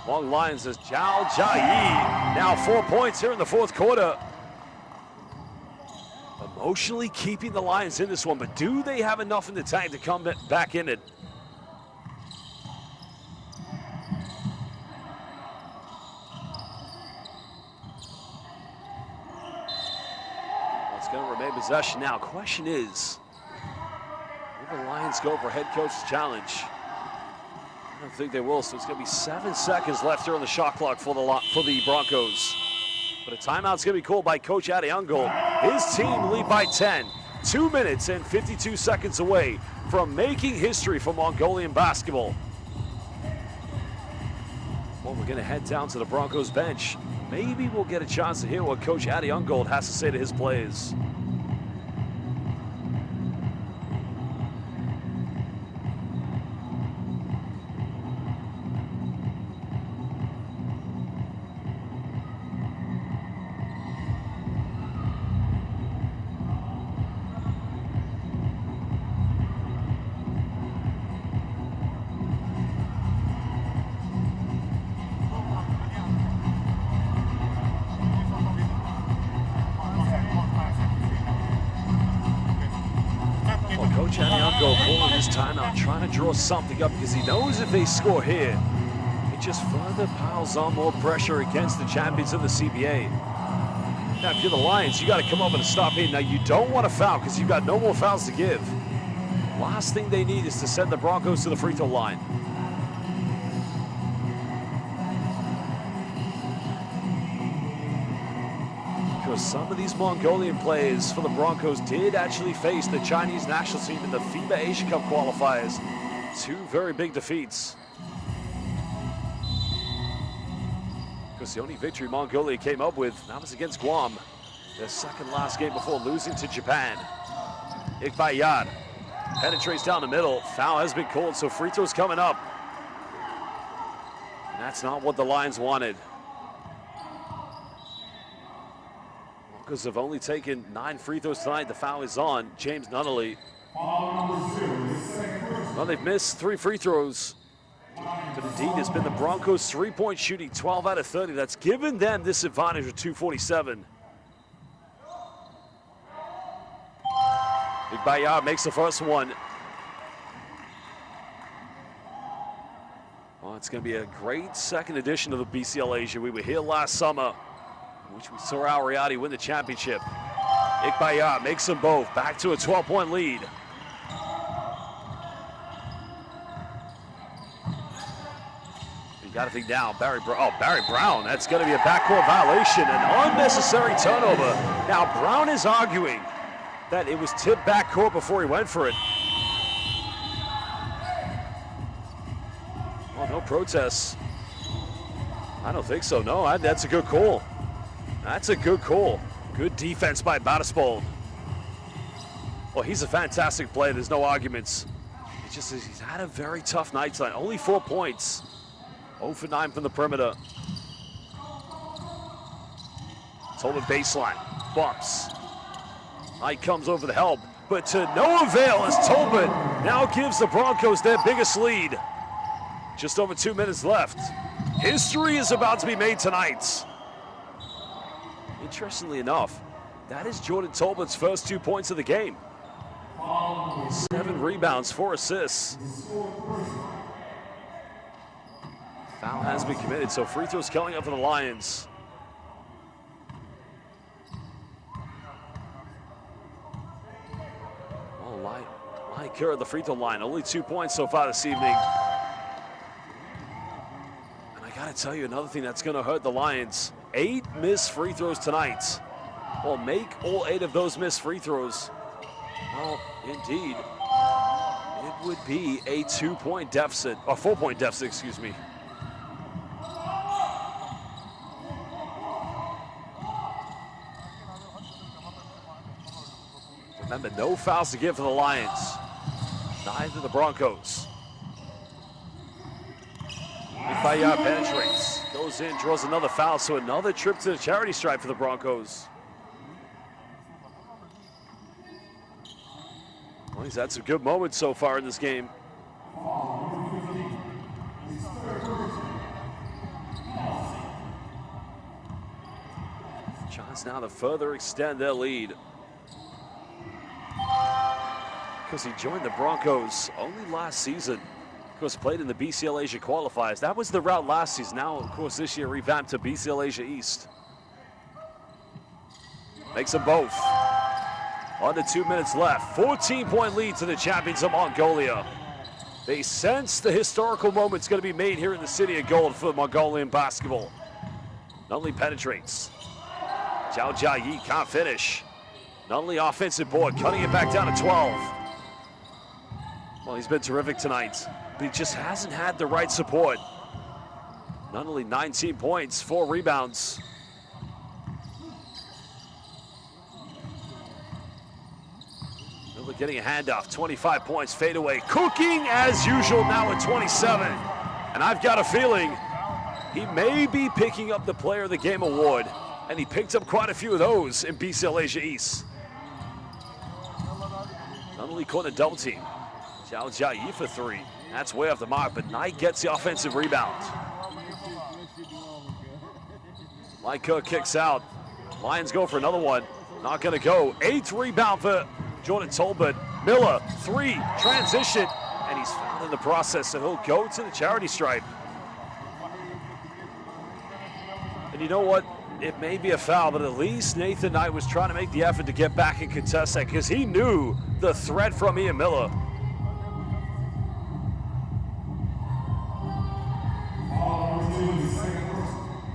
Long Lions as Zhao Jiayi. Now 4 points here in the fourth quarter. Emotionally keeping the Lions in this one, but do they have enough in the tank to come back in it? Well, it's going to remain possession now. Question is, will the Lions go for head coach's challenge? I don't think they will, so it's going to be 7 seconds left here on the shot clock for the Broncos. But a timeout's going to be called by Coach Adiungo. His team lead by 10. 2 minutes and 52 seconds away from making history for Mongolian basketball. Well, we're going to head down to the Broncos bench. Maybe we'll get a chance to hear what Coach Adiungo has to say to his players. Timeout, trying to draw something up because he knows if they score here, it just further piles on more pressure against the champions of the CBA. Now, if you're the Lions, you got to come up with a stop here. Now, you don't want to foul because you've got no more fouls to give. Last thing they need is to send the Broncos to the free throw line. Because some of these Mongolian players for the Broncos did actually face the Chinese national team in the FIBA Asia Cup qualifiers. 2 very big defeats. Because the only victory Mongolia came up with, that was against Guam. Their second last game before losing to Japan. Ikbayar penetrates down the middle. Foul has been called, so free throws coming up. And that's not what the Lions wanted. Broncos have only taken 9 free throws tonight. The foul is on James Nunnally. Well, they've missed 3 free throws. But indeed, it's been the Broncos' three-point shooting, 12 out of 30. That's given them this advantage of 247. Ikbayar makes the first one. Well, it's going to be a great second edition of the BCL Asia. We were here last summer, in which we saw Ariati win the championship. Ikbayar makes them both. Back to a 12-point lead. You got to think now, Barry Brown, that's going to be a backcourt violation, an unnecessary turnover. Now, Brown is arguing that it was tipped backcourt before he went for it. Well, no protests. I don't think so, no, that's a good call. That's a good call. Good defense by Batispol. Well, he's a fantastic player, there's no arguments. He's had a very tough night tonight, only 4 points. 0 for 9 from the perimeter. Tolbert baseline, bumps. Knight comes over the help, but to no avail as Tolbert now gives the Broncos their biggest lead. Just over 2 minutes left. History is about to be made tonight. Interestingly enough, that is Jordan Tolbert's first 2 points of the game. 7 rebounds, 4 assists. Foul has been committed, so free throws coming up for the Lions. Oh, Lai Kerr at the free throw line. Only 2 points so far this evening. And I gotta tell you another thing that's gonna hurt the Lions. 8 missed free throws tonight. Well, make all 8 of those missed free throws. Well, indeed, it would be a 2-point deficit, or 4-point deficit, excuse me. Remember, no fouls to give for the Lions. Neither the Broncos. Ifaya penetrates, goes in, draws another foul, so another trip to the charity stripe for the Broncos. Well, he's had some good moments so far in this game. Chance now to further extend their lead. Because he joined the Broncos only last season. Of course, played in the BCL Asia qualifiers. That was the route last season. Now, of course, this year revamped to BCL Asia East. Makes them both. Under 2 minutes left. 14-point lead to the champions of Mongolia. They sense the historical moment's going to be made here in the City of Gold for Mongolian basketball. Nunley penetrates. Zhao Jiayi can't finish. Nunley offensive board, cutting it back down to 12. Well, he's been terrific tonight, but he just hasn't had the right support. Nunley, 19 points, 4 rebounds. Miller getting a handoff, 25 points, fadeaway. Cooking as usual now at 27. And I've got a feeling he may be picking up the Player of the Game award, and he picked up quite a few of those in BCL Asia East. Nunley caught a double team. Zhao Jiayi for 3. That's way off the mark, but Knight gets the offensive rebound. Lai Kerr kicks out. Lions go for another one. Not gonna go. 8th rebound for Jordan Tolbert. Miller, 3, transition, and he's fouled in the process, so he'll go to the charity stripe. And you know what? It may be a foul, but at least Nathan Knight was trying to make the effort to get back and contest that because he knew the threat from Ian Miller.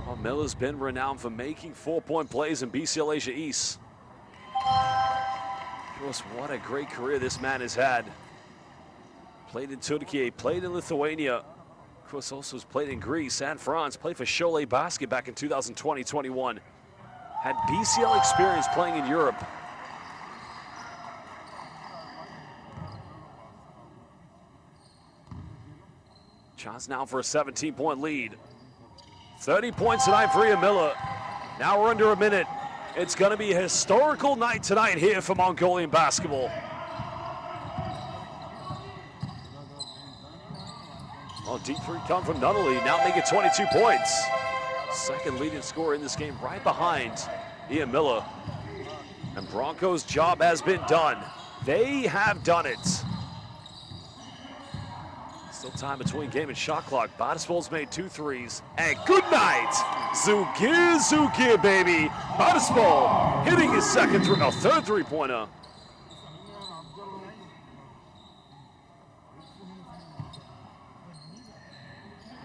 Well, Miller's been renowned for making 4-point plays in BCL Asia East. Of course, what a great career this man has had. Played in Turkey, played in Lithuania. Of course, also has played in Greece and France. Played for Cholet Basket back in 2020-21. Had BCL experience playing in Europe. Chance now for a 17-point lead. 30 points tonight for Ian Miller. Now we're under a minute. It's going to be a historical night tonight here for Mongolian basketball. Well, deep 3 come from Nunley, now making 22 points. Second leading scorer in this game, right behind Ian Miller. And Broncos' job has been done. They have done it. Still time between game and shot clock. Batispol's made 2 threes. And good night, Zugir, baby. Batispol hitting his third three-pointer.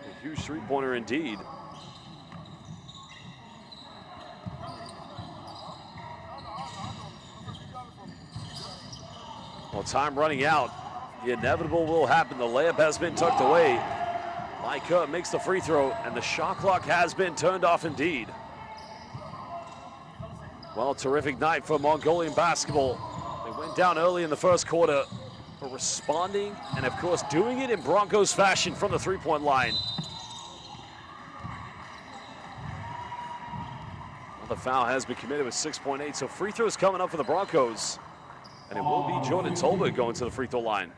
A huge three-pointer indeed. Well, time running out. The inevitable will happen. The layup has been tucked away. Lai Kerr makes the free throw, and the shot clock has been turned off indeed. Well, terrific night for Mongolian basketball. They went down early in the first quarter, but responding and, of course, doing it in Broncos fashion from the three-point line. Well, the foul has been committed with 6.8, so free throws coming up for the Broncos. And it will be Jordan Tolbert going to the free throw line.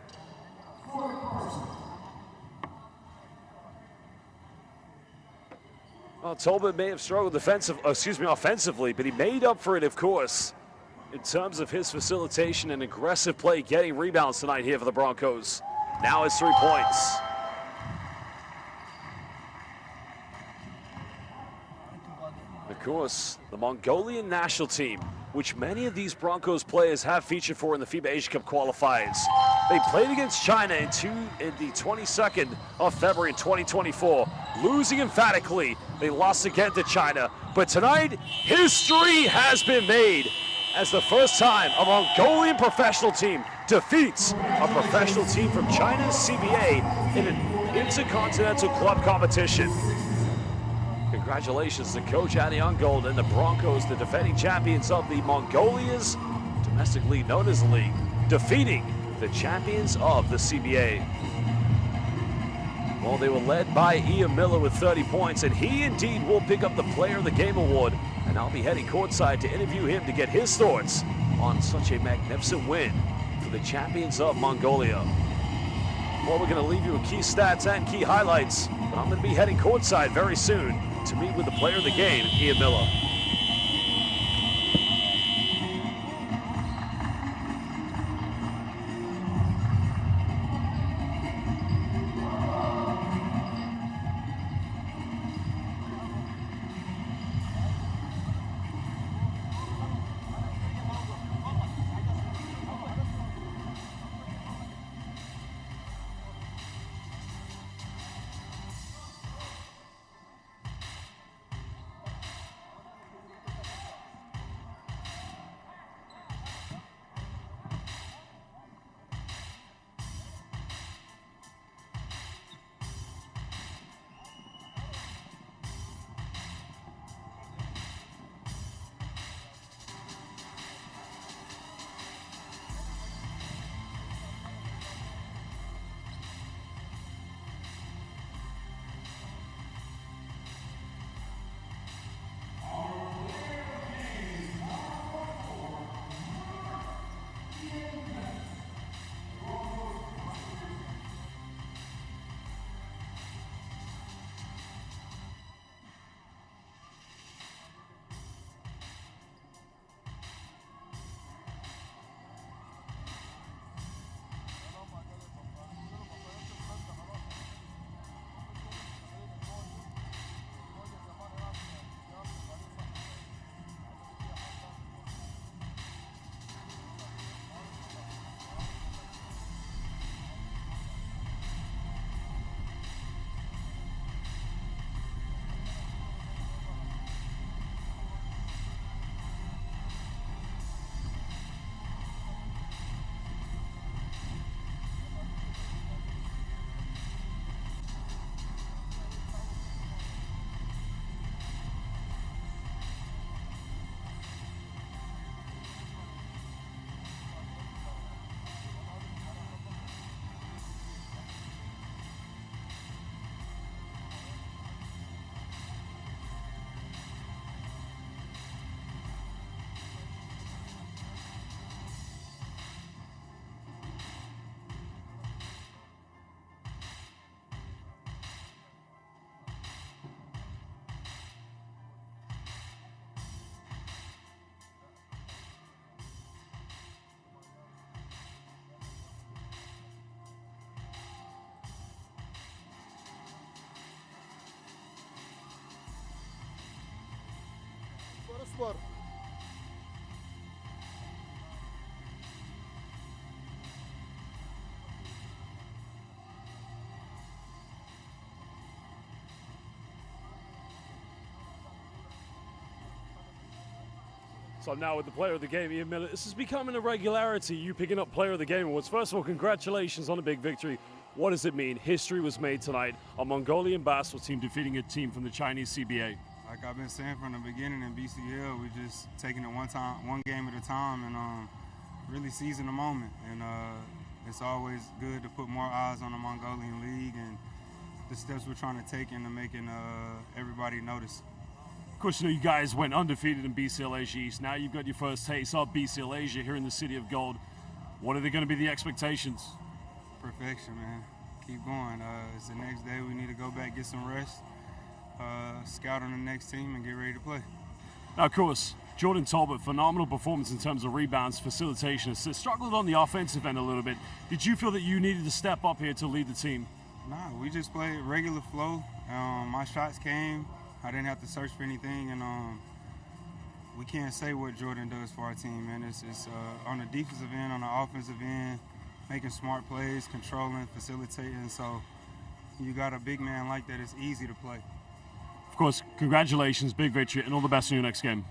Well, Tolbert may have struggled offensively, but he made up for it, of course, in terms of his facilitation and aggressive play, getting rebounds tonight here for the Broncos. Now it's 3 points. Of course, the Mongolian national team, which many of these Broncos players have featured for in the FIBA Asia Cup qualifiers. They played against China in the 22nd of February in 2024, losing emphatically. They lost again to China, but tonight, history has been made as the first time a Mongolian professional team defeats a professional team from China's CBA in an intercontinental club competition. Congratulations to Coach Adi Ungold and the Broncos, the defending champions of the Mongolia's domestic league known as the league, defeating the champions of the CBA. Well, they were led by Ian Miller with 30 points, and he indeed will pick up the Player of the Game award, and I'll be heading courtside to interview him to get his thoughts on such a magnificent win for the champions of Mongolia. Well, we're going to leave you with key stats and key highlights, but I'm going to be heading courtside very soon to meet with the Player of the Game, Ian Miller. Spor. So now with the Player of the Game, Ian Miller, this is becoming a regularity, you picking up Player of the Game awards. First of all, congratulations on a big victory. What does it mean? History was made tonight. A Mongolian basketball team defeating a team from the Chinese CBA. Like I've been saying from the beginning in BCL, we're just taking it one game at a time and really seizing the moment. And it's always good to put more eyes on the Mongolian League and the steps we're trying to take into making everybody notice. Of course, you know, you guys went undefeated in BCL Asia East. Now you've got your first taste of BCL Asia here in the City of Gold. What are they going to be the expectations? Perfection, man. Keep going. It's the next day. We need to go back, get some rest. scout on the next team and get ready to play. Now, of course, Jordan Talbot, phenomenal performance in terms of rebounds, facilitation, assists, struggled on the offensive end a little bit. Did you feel that you needed to step up here to lead the team? Nah, we just played regular flow. My shots came. I didn't have to search for anything, and we can't say what Jordan does for our team, man. It's on the defensive end, on the offensive end, making smart plays, controlling, facilitating. So you got a big man like that, it's easy to play. Of course, congratulations, big victory, and all the best in your next game.